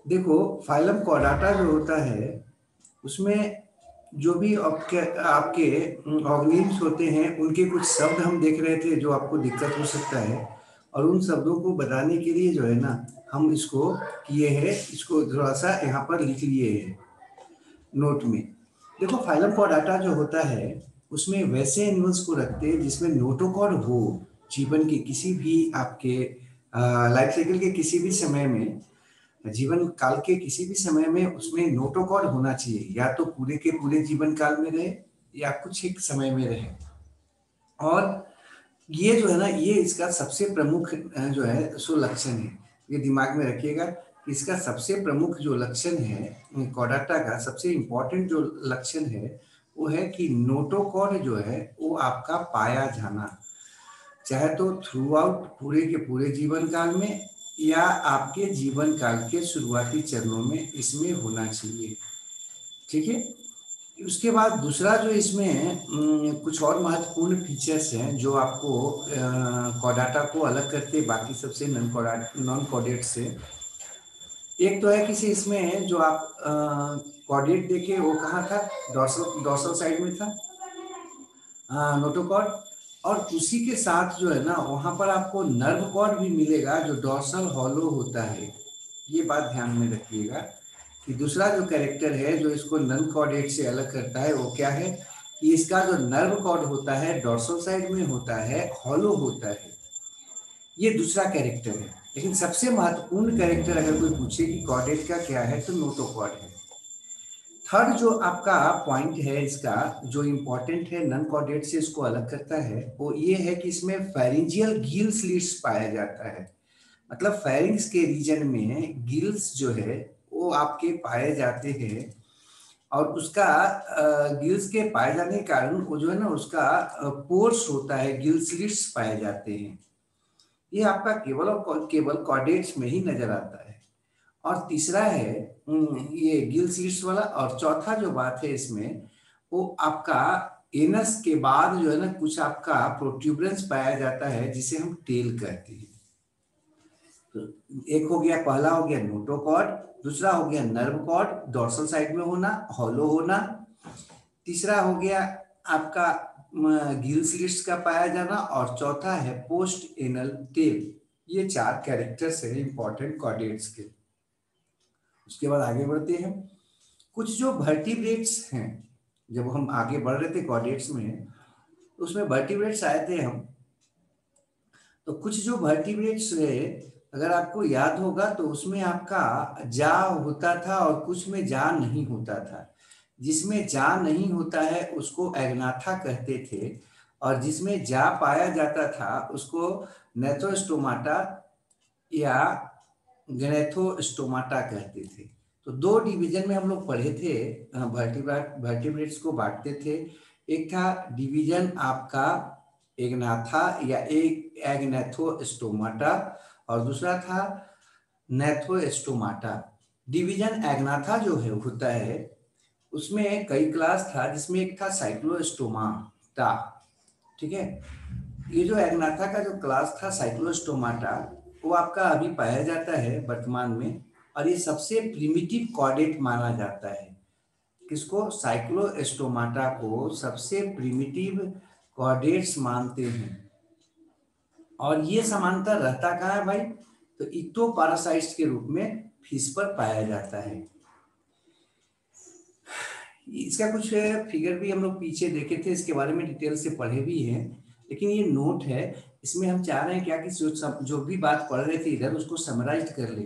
देखो, phylum Chordata जो होता है उसमें जो भी आपके आपके ऑर्गेनिम्स होते हैं उनके कुछ शब्द हम देख रहे थे जो आपको दिक्कत हो सकता है, और उन शब्दों को बताने के लिए जो है ना हम इसको किए हैं, इसको थोड़ा सा यहाँ पर लिख लिए हैं नोट में। देखो, फाइलम कॉर्डाटा जो होता है उसमें वैसे एनिमल्स को रखते हैं जिसमें नोटोकॉर्ड हो। जीवन के किसी भी आपके लाइफ साइकिल के किसी भी समय में, जीवन काल के किसी भी समय में उसमें नोटोकॉर्ड होना चाहिए, या तो पूरे के पूरे जीवन काल में रहे या कुछ एक समय में रहे। और ये जो है ना, ये इसका सबसे प्रमुख जो है सो लक्षण है। ये दिमाग में रखिएगा कि इसका सबसे प्रमुख जो लक्षण है कॉर्डाटा का, सबसे इंपॉर्टेंट जो लक्षण है वो है कि नोटोकॉर्ड जो है वो आपका पाया जाना, चाहे तो थ्रू आउट पूरे के पूरे जीवन काल में या आपके जीवन काल के शुरुआती चरणों में इसमें होना चाहिए। ठीक है। उसके बाद दूसरा जो इसमें कुछ और महत्वपूर्ण फीचर्स हैं जो आपको कॉर्डाटा को अलग करते हैं बाकी सबसे नॉन कॉर्डेट से। एक तो है कि इसमें जो आप कॉर्डेट देखे वो कहाँ था, डॉर्सल डॉर्सल साइड में था नोटोकॉर्ड। और उसी के साथ जो है ना वहां पर आपको नर्व कॉर्ड भी मिलेगा जो डॉर्सल हॉलो होता है। ये बात ध्यान में रखिएगा कि दूसरा जो कैरेक्टर है जो इसको नन कॉर्डेट से अलग करता है वो क्या है, कि इसका जो नर्व कॉर्ड होता है डॉर्सल साइड में होता है, हॉलो होता है। ये दूसरा कैरेक्टर है। लेकिन सबसे महत्वपूर्ण कैरेक्टर अगर कोई पूछे कि कॉर्डेट का क्या है तो नोटोकॉर्ड है। थर्ड जो आपका पॉइंट है इसका जो इम्पोर्टेंट है नन कॉर्डेट से इसको अलग करता है वो ये है कि इसमें फेरिंजियल गिल स्लिट्स पाया जाता है। मतलब फेरिंग्स के रीजन में गिल्स जो है वो आपके पाए जाते हैं, और उसका गिल्स के पाए जाने के कारण वो जो है ना उसका पोर्स होता है, गिल स्लिट्स पाए जाते हैं। ये आपका केवल और केवल कॉर्डेट्स में ही नजर आता है। और तीसरा है ये गिल सीड्स वाला। और चौथा जो बात है इसमें वो आपका एनस के बाद जो है ना कुछ आपका प्रोट्यूबरेंस पाया जाता है जिसे हम टेल कहते हैं। तो एक हो गया, पहला हो गया नोटोकॉर्ड, दूसरा हो गया नर्व कॉर्ड डॉर्सल साइड में होना, हॉलो होना, तीसरा हो गया आपका गिल स्लिट्स का पाया जाना, और चौथा है पोस्ट एनल टेल। ये चार कैरेक्टर्स है इंपॉर्टेंट कॉर्डेट्स के। उसके बाद आगे बढ़ते हैं। कुछ जो वर्टिब्रेट्स हैं, जब हम आगे बढ़ रहे थे कॉर्डेट्स में तो उसमें वर्टिब्रेट्स आए थे हम। तो कुछ जो वर्टिब्रेट्स रहे अगर आपको याद होगा तो उसमें आपका जा होता था और कुछ में जा नहीं होता था। जिसमें जा नहीं होता है उसको एग्नाथा कहते थे, और जिसमें जा पाया जाता था उसको नेथोस्टोमाटा या ग्नेथोस्टोमाटा कहते थे। तो दो डिवीजन में हम लोग पढ़े थे, वर्टिब्रेट्स को बांटते थे। एक था डिवीजन आपका एग्नाथा या एक एग्नेथोस्टोमाटा, और दूसरा था नेथोस्टोमाटा। डिवीजन एग्नाथा जो है होता है उसमें कई क्लास था, जिसमें एक था साइक्लोस्टोमाटा। ठीक है। ये जो एग्नाथा का जो क्लास था साइक्लोस्टोमाटा वो आपका अभी पाया जाता है वर्तमान में, और ये सबसे प्रिमिटिव कॉर्डेट माना जाता है। किसको? साइक्लोस्टोमाटा को सबसे प्रिमिटिव कॉर्डेट्स मानते हैं। और ये समांतर रहता कहाँ है भाई? तो इक्टोपारासाइट्स के रूप में फिश पर पाया जाता है। इसका कुछ फिगर भी हम लोग पीछे देखे थे, इसके बारे में डिटेल से पढ़े भी हैं, लेकिन ये नोट है। इसमें हम चाह रहे हैं क्या कि जो भी बात पढ़ रहे थे इधर उसको समराइज कर ले।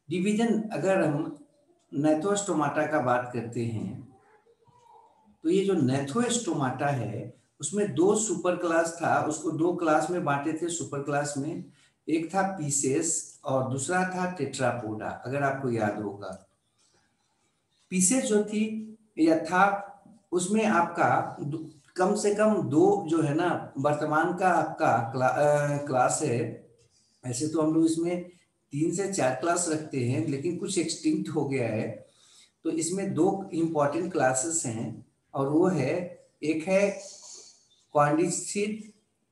डिवीजन अगर हम नेथोस्टोमाटा का बात करते हैं तो ये जो नेथोस्टोमाटा है उसमें दो सुपर क्लास था, उसको दो क्लास में बांटे थे सुपर क्लास में। एक था पीसेस और दूसरा था टेट्रापोडा, अगर आपको याद होगा। पीसेस जो थी या था उसमें आपका कम से कम दो जो है ना वर्तमान का आपका क्लास है। ऐसे तो हम लोग इसमें 3 से 4 क्लास रखते हैं लेकिन कुछ एक्सटिंक्ट हो गया है। तो इसमें दो इंपॉर्टेंट क्लासेस हैं, और वो है, एक है क्वाड्रिसीड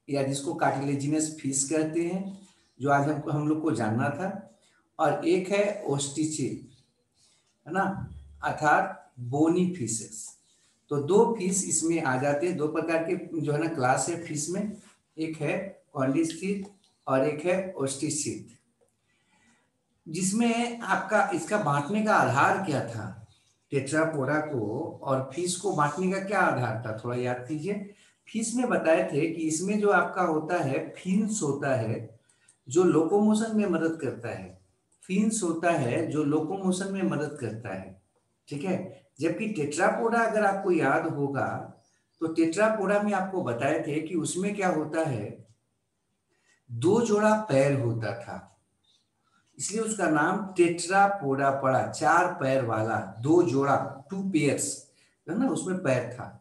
या जिसको कार्टिलेजिनस फिश कहते हैं जो आज हम लोग को जानना था। और एक है ओस्टिचिड, है ना, अर्थात बोनी फिशेस। तो दो फिश इसमें आ जाते हैं, दो प्रकार के जो है ना क्लास है फिश में, एक है कॉन्डिस्टिड और एक है ओस्टिचिड। जिसमें आपका इसका बांटने का आधार क्या था, टेट्रापोडा को और फिश को बांटने का क्या आधार था, थोड़ा याद कीजिए। फिश में बताए थे कि इसमें जो आपका होता है फिन्स होता है जो लोकोमोशन में मदद करता है, फिन्स होता है जो लोकोमोशन में मदद करता है, ठीक है। जबकि टेट्रापोडा अगर आपको याद होगा तो टेट्रापोडा में आपको बताए थे कि उसमें क्या होता है, दो जोड़ा पैर होता था, इसलिए उसका नाम टेट्रापोडा पड़ा, चार पैर वाला, दो जोड़ा, टू पेयर्स, है ना, उसमें पैर था।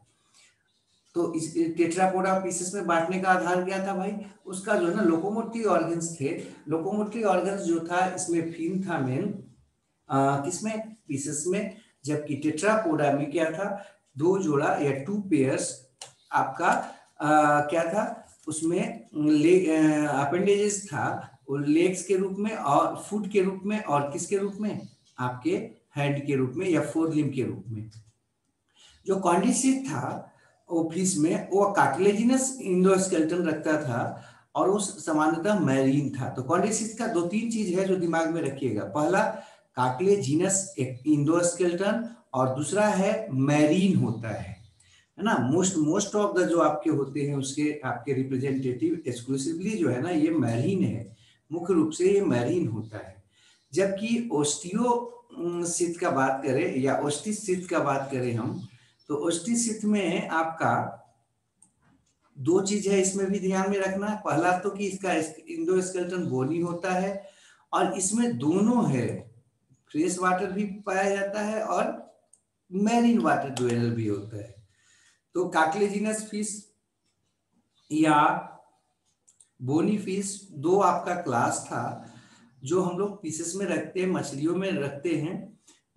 तो इस टेट्रापोडा पीसेस में बांटने का आधार क्या था भाई, उसका जो है ना लोकोमोटिव ऑर्गन्स थे, लोकोमोटिव ऑर्गन्स जो था इसमें फिन था मेन, किसमें, पीसेस में। जबकि टेट्रापोडा में क्या था, दो जोड़ा या टू पेयर्स आपका क्या था उसमें, अपेंडेजेस था, लेग्स के रूप में और फुट के रूप में और किसके रूप में, आपके हैंड के रूप में या फोर लिम्ब के रूप में। जो कॉन्डिसिट था वो फिश में वो कार्टिलेजिनस इंडोस्केलेटन रखता था और उस सामान्यतः मैरीन था। तो कॉन्डिसिट का दो तीन चीज है जो दिमाग में रखिएगा, पहला कार्टिलेजिनस इंडोस्केलेटन और दूसरा है मैरीन होता है ना। मोस्ट ऑफ द जो आपके होते हैं उसके आपके रिप्रेजेंटेटिव एक्सक्लूसिवली जो है ना ये मैरीन है, मुख्य रूप से ये मैरीन होता है। जबकि ओस्टियोसिथ का बात करें या ओस्टिसिथ का बात करें हम, तो ओस्टिसिथ में आपका दो चीज है इसमें भी ध्यान में रखना, पहला तो कि इसका इंडोस्केलेटन बोनी होता है और इसमें दोनों है, फ्रेश वाटर भी पाया जाता है और मैरीन वाटर ड्वेलर भी होता है। तो कार्टिलेजिनस फिश या बोनी फिश दो आपका क्लास था जो हम लोग पीसेस में रखते हैं, मछलियों में रखते हैं,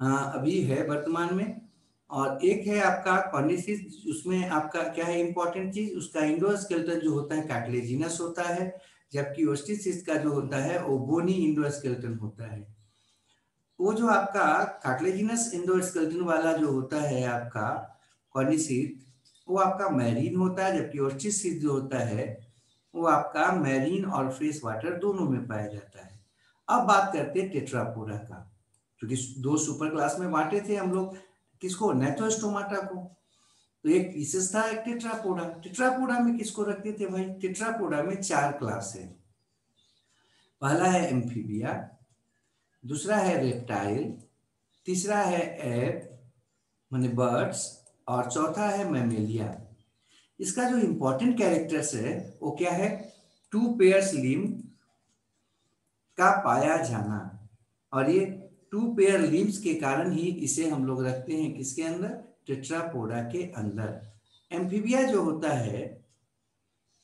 अभी है वर्तमान में। और एक है आपका कॉर्निसिस, उसमें आपका क्या है इंपॉर्टेंट चीज, उसका इंडोस्केलेटन जो होता है कार्टिलेजिनस होता है, जबकि ओस्टिसिस का जो होता है वो बोनी इंडोस्केलेटन होता है। वो जो आपका कार्टिलेजिनस इंडोस्केलेटन वाला जो होता है आपका कॉर्निसिस, वो आपका मैरीन होता है, जबकि ओस्टिसिस जो होता है वो आपका मैरीन और फ्रेश वाटर दोनों में पाया जाता है। अब बात करते हैं टेट्रापोडा का, क्योंकि दो सुपर क्लास में बांटे थे हम लोग, किसको, नेथोस्टोमाटा को। तो एक पीसेस था, एक टेट्रापोडा। टेट्रापोडा में किसको रखते थे भाई, टेट्रापोडा में चार क्लास है, पहला है एम्फीबिया, दूसरा है रेप्टाइल, तीसरा है एप माने बर्ड्स और चौथा है मैमेलिया। इसका जो इंपॉर्टेंट कैरेक्टर्स है वो क्या है, टू पेयर्स लिम्ब का पाया जाना, और ये टू पेयर लिम्ब्स के कारण ही इसे हम लोग रखते हैं किसके अंदर, टेट्रापोडा के अंदर। एम्फीबिया जो होता है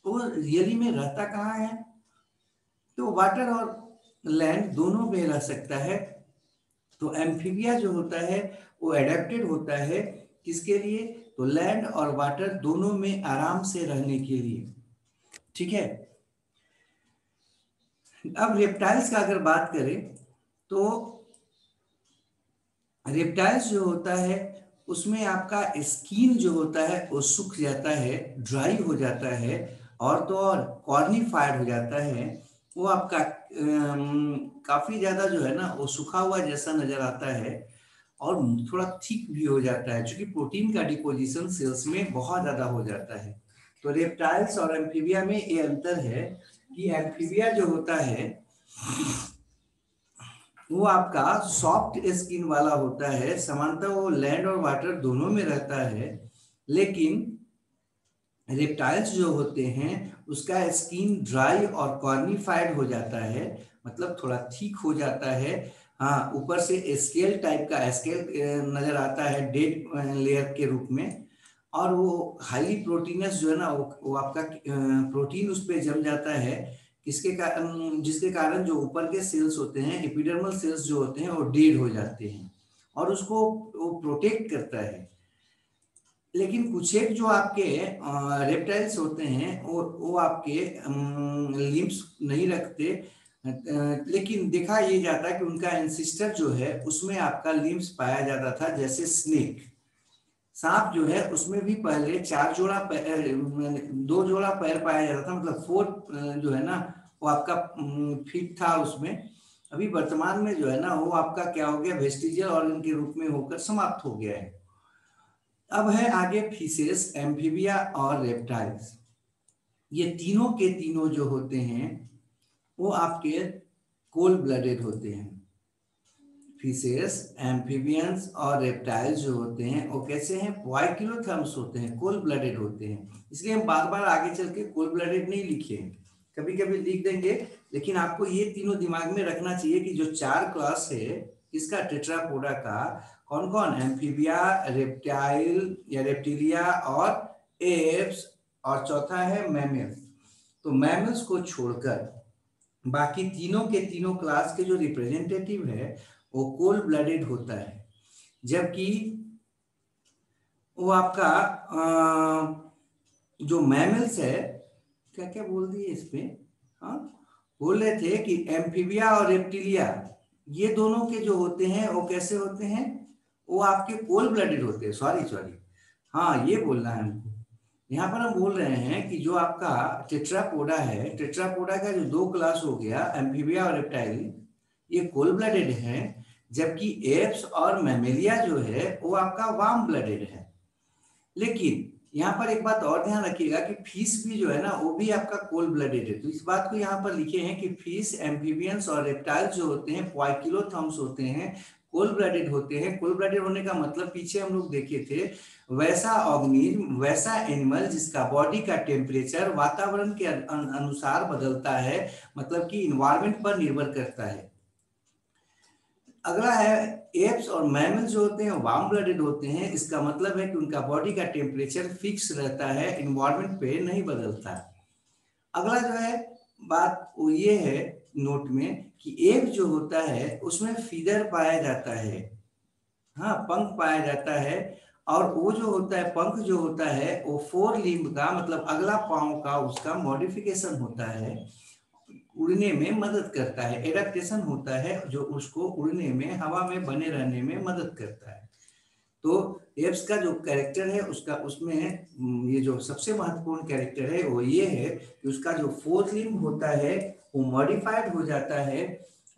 वो रियली में रहता कहाँ है, तो वाटर और लैंड दोनों पे रह सकता है। तो एम्फीबिया जो होता है वो एडेप्टेड होता है किसके लिए, तो लैंड और वाटर दोनों में आराम से रहने के लिए, ठीक है। अब रेप्टाइल्स का अगर बात करें तो रेप्टाइल्स जो होता है उसमें आपका स्किन जो होता है वो सूख जाता है, ड्राई हो जाता है, और तो और कॉर्निफाइड हो जाता है। वो आपका काफी ज्यादा जो है ना वो सूखा हुआ जैसा नजर आता है और थोड़ा थिक भी हो जाता है, क्योंकि प्रोटीन का डिपोजिशन सेल्स में बहुत ज्यादा हो जाता है। तो रेप्टाइल्स और एम्फीबिया में ये अंतर है कि एम्फीबिया जो होता है वो आपका सॉफ्ट स्किन वाला होता है, सामान्यतः वो लैंड और वाटर दोनों में रहता है, लेकिन रेप्टाइल्स जो होते हैं उसका स्किन ड्राई और कॉर्निफाइड हो जाता है, मतलब थोड़ा थिक हो जाता है। हाँ, ऊपर से स्केल टाइप का स्केल नजर आता है डेड लेयर के रूप में, और वो हाईली प्रोटीनस जो है ना वो आपका प्रोटीन उस पर जम जाता है, किसके कारण, जिसके कारण जो ऊपर के सेल्स होते हैं एपिडर्मल सेल्स जो होते हैं वो डेड हो जाते हैं और उसको वो प्रोटेक्ट करता है। लेकिन कुछ एक जो आपके रेप्टाइल्स होते हैं वो आपके लिम्स नहीं रखते, लेकिन देखा ये जाता है कि उनका एंसिस्टर जो है उसमें आपका लिम्स पाया जाता था, जैसे स्नेक, सांप जो है उसमें भी पहले 4 जोड़ा पैर, 2 जोड़ा पैर पाया जाता था, मतलब 4 जो है ना वो आपका फीट था उसमें। अभी वर्तमान में जो है ना वो आपका क्या हो गया, वेस्टिजियल ऑर्गन के रूप में होकर समाप्त हो गया है। अब है आगे फिशेस, एम्फीबिया और रेप्टाइल्स। ये तीनों के तीनों जो होते हैं वो आपके कोल्ड ब्लडेड होते हैं। फिशेस, एम्फीबियंस और रेप्टाइल्स जो होते हैं वो कैसे हैं, वाइकिलोथर्म्स होते हैं, कोल्ड ब्लडेड होते हैं। इसलिए हम बार बार आगे चल के कोल्ड ब्लडेड नहीं लिखे हैं, कभी कभी लिख देंगे, लेकिन आपको ये तीनों दिमाग में रखना चाहिए कि जो 4 क्लास है इसका टेट्रापोडा का, कौन कौन, एम्फीबिया, रेप्टाइल या रेप्टिलिया और एप्स, और चौथा है मैमल्स। तो मैमल्स को छोड़कर बाकी तीनों के तीनों क्लास के जो रिप्रेजेंटेटिव है वो कोल्ड ब्लडेड होता है। जबकि वो आपका जो मैमल्स है, क्या क्या बोल दिए इस पे, हाँ बोल रहे थे कि एम्फीबिया और रेप्टिलिया ये दोनों के जो होते हैं वो कैसे होते हैं, वो आपके कोल्ड ब्लडेड होते हैं। सॉरी, हाँ ये बोलना है हमको। यहाँ पर हम बोल रहे हैं कि जो आपका टेट्रापोडा है, टेट्रापोडा का जो 2 क्लास हो गया, एम्फीबिया और रेप्टाइल, ये कोल्ड ब्लडेड है, जबकि एप्स और मैमेलिया जो है वो आपका वार्म ब्लडेड है। लेकिन यहाँ पर एक बात और ध्यान रखिएगा कि फिश भी जो है ना वो भी आपका कोल्ड ब्लडेड है। तो इस बात को यहाँ पर लिखे हैं कि फिश, एम्फीबियंस और रेप्टाइल्स जो होते हैं क्वाइकिलोथर्म्स होते हैं, कोल्ड ब्लडेड होते हैं। कोल्ड ब्लडेड होने का मतलब पीछे हम लोग देखे थे, वैसा ऑर्गेनिज्म, वैसा एनिमल जिसका बॉडी का टेम्परेचर वातावरण के अनुसार बदलता है, मतलब कि इन्वायरमेंट पर निर्भर करता है। अगला है एप्स और मैमल्स जो होते हैं वार्म ब्लडेड होते हैं। इसका मतलब है कि उनका बॉडी का टेम्परेचर फिक्स रहता है, इन्वायरमेंट पे नहीं बदलता। अगला जो है बात वो ये है नोट में कि एप जो होता है उसमें फीदर पाया जाता है, हाँ पंख पाया जाता है, और वो जो होता है पंख जो होता है वो 4 लिम्ब का, मतलब अगला पांव का उसका मॉडिफिकेशन होता है, उड़ने में मदद करता है, एडेप्टेशन होता है जो उसको उड़ने में, हवा में बने रहने में मदद करता है। तो एप्स का जो कैरेक्टर है उसका, उसमें ये जो सबसे महत्वपूर्ण कैरेक्टर है वो ये है कि उसका जो 4th लिम्ब होता है वो मॉडिफाइड हो जाता है,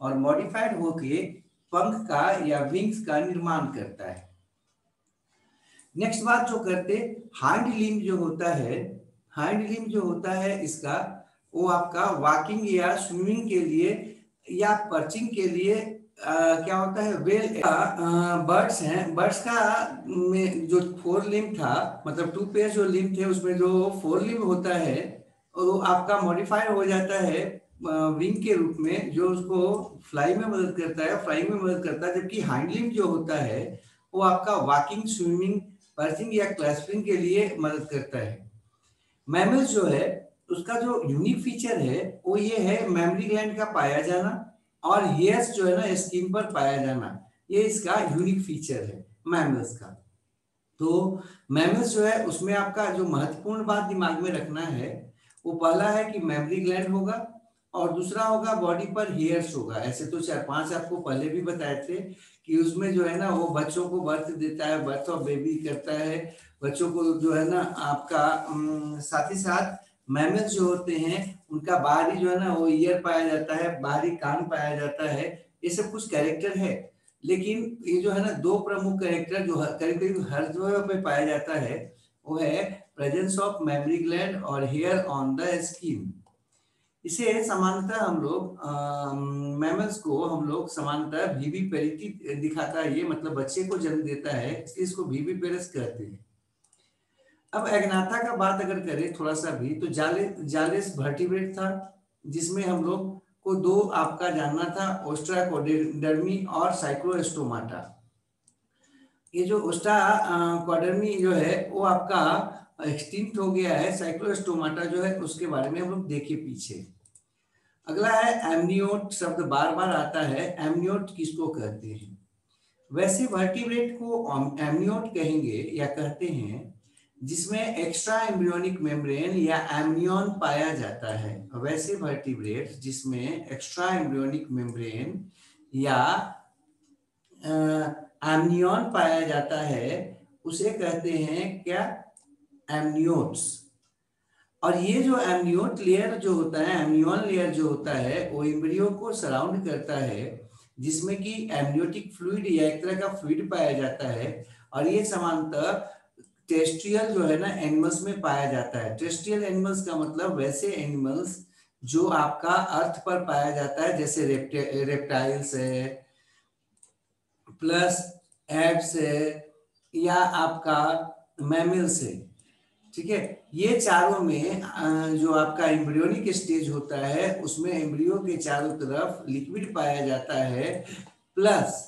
और मॉडिफाइड होके पंख का या विंग्स का निर्माण करता है। नेक्स्ट बात जो करते, हाइंड लिम्ब जो होता है, हाइंड लिम्ब जो होता है इसका, वो आपका वॉकिंग या स्विमिंग के लिए या पर्चिंग के लिए क्या होता है, वेल बर्ड्स हैं, बर्ड्स का में जो 4 लिम्ब था, मतलब 2 पेयर जो लिम्ब थे उसमें जो 4 लिम्ब होता है वो आपका मॉडिफाइड हो जाता है विंग के रूप में, जो उसको फ्लाई में मदद करता है, फ्लाइंग में मदद करता है। जबकि हाइंड लिम्ब जो होता है वो आपका वॉकिंग, स्विमिंग, पर्चिंग या क्लैस्पिंग के लिए मदद करता है। मैमल्स जो है उसका जो यूनिक फीचर है वो ये है मेमरी ग्लैंड का पाया जाना और हेयर्स जो है ना स्किन पर पाया जाना, ये इसका यूनिक फीचर है मैमल्स का। तो मैमल्स जो है उसमें आपका जो महत्वपूर्ण बात दिमाग में रखना है वो पहला है कि मेमरी ग्लैंड होगा, और दूसरा होगा बॉडी पर हेयर्स होगा। ऐसे तो 4-5 आपको पहले भी बताए थे कि उसमें जो है ना वो बच्चों को बर्थ देता है, बर्थ ऑफ बेबी करता है बच्चों को जो है ना आपका। साथ ही साथ मैमल्स जो होते हैं उनका बाहरी जो है ना वो ईयर पाया जाता है, बाहरी कान पाया जाता है, ये सब कुछ कैरेक्टर है। लेकिन ये जो है ना 2 प्रमुख कैरेक्टर जो करीब करीब हर जगह पे पाया जाता है वो है प्रेजेंस ऑफ मेमरी ग्लैंड और हेयर ऑन द स्किन। इसे सामान्यतः हम लोग मैमल्स को हम लोग सामान्यतः वीवी पेरिटी दिखाता है, ये मतलब बच्चे को जन्म देता है, इसलिए इसको वीवी पेरिस कहते हैं। अब एग्नाथा का बात अगर करें थोड़ा सा भी, तो जालेस वर्टिब्रेट था, जिसमें हम लोग को 2 आपका जानना था, ओस्ट्राकोडर्मी और साइक्लोस्टोमाटा। ये जो ओस्ट्राकोडर्मी जो है वो आपका एक्सटिंक्ट हो गया है, साइक्लोस्टोमाटा जो है उसके बारे में हम लोग देखे पीछे। अगला है एमनियोट, शब्द बार बार आता है, एमनियोट किसको कहते हैं? वैसे वर्टिब्रेट को एमनियोट कहेंगे या कहते हैं जिसमें एक्स्ट्रा एम्ब्रियोनिक मेम्ब्रेन या एमनियन पाया जाता है। वैसे वर्टिब्रेट्स जिसमें एक्स्ट्रा एम्ब्रियोनिक मेम्ब्रेन या एमनियन पाया जाता है उसे कहते हैं क्या, एमनियोट्स। और ये जो एमनियोट लेयर जो होता है, एमनियन लेयर जो होता है वो एम्ब्रियो को सराउंड करता है, जिसमें कि एमनियोटिक फ्लूइड या एक तरह का फ्लूइड पाया जाता है। और ये सामान्यतः टेरेस्ट्रियल जो है ना एनिमल्स में पाया जाता है। टेरेस्ट्रियल एनिमल्स का मतलब वैसे एनिमल्स जो आपका अर्थ पर पाया जाता है, जैसे रेप्टाइल्स है, प्लस एप्स है, या आपका मैमल्स है। ठीक है, ये चारों में जो आपका एम्ब्रियोनिक स्टेज होता है उसमें एम्ब्रियो के चारों तरफ लिक्विड पाया जाता है, प्लस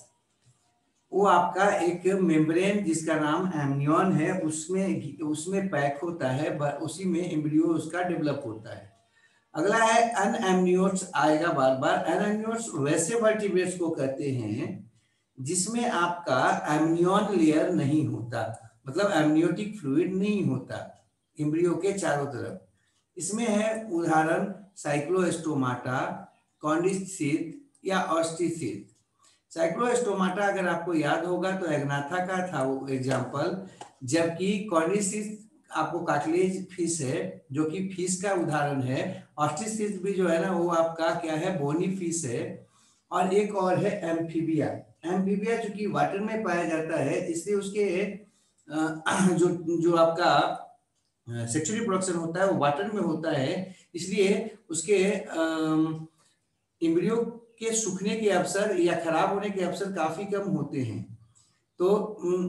वो आपका एक मेम्ब्रेन जिसका नाम एमनियन है उसमें पैक होता है, उसी में एम्ब्रियो उसका डेवलप होता है। अगला है अनएमनियोट्स आएगा बार बार। अनएमनियोट्स वैसे वर्टिब्रेट्स को कहते हैं जिसमें आपका एमनियन लेयर नहीं होता, मतलब एमनियोटिक फ्लूइड नहीं होता एम्ब्रियो के चारों तरफ। इसमें है उदाहरण साइक्लोस्टोमाटा, कॉन्डिसिथ या ऑस्टिसिथ। साइक्लोस्टोमाटा अगर आपको याद होगा तो एग्नाथा का था वो एग्जाम्पल, जबकि कॉर्निसिस आपको कार्टिलेज फिश है जो कि फिश का उदाहरण है। ऑस्टिसिस भी जो है ना वो आपका क्या है, बोनी फिश है। और एक और है एम्फीबिया। एम्फीबिया चूंकि वाटर में पाया जाता है इसलिए उसके जो आपका सेक्सुअली प्रोडक्शन होता है वो वाटर में होता है, इसलिए उसके एम्ब्रियो के सूखने के अवसर या खराब होने के अवसर काफी कम होते हैं। तो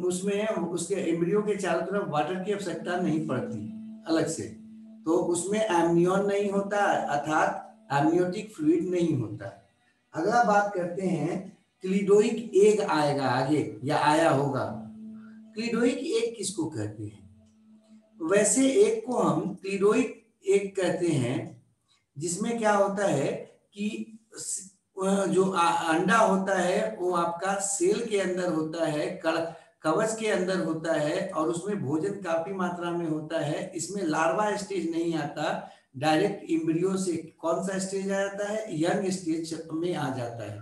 उसमें उसके एम्ब्रियो के चारों तरफ वाटर की आवश्यकता नहीं पड़ती अलग से, तो उसमें एमनियन नहीं होता, अर्थात एमनियोटिक फ्लूइड नहीं होता। अगला बात करते हैं क्लिडोइक एग आएगा आगे या आया होगा। क्लिडोइक एग किसको कहते हैं? वैसे एग को हम क्लिडोइक एग कहते हैं, जिसमें क्या होता है कि जो अंडा होता है वो आपका सेल के अंदर होता है, कवच के अंदर होता है, और उसमें भोजन काफी मात्रा में होता है। इसमें लार्वा स्टेज नहीं आता, डायरेक्ट एम्ब्रियो से कौन सा स्टेज आ जाता है, यंग स्टेज में आ जाता है।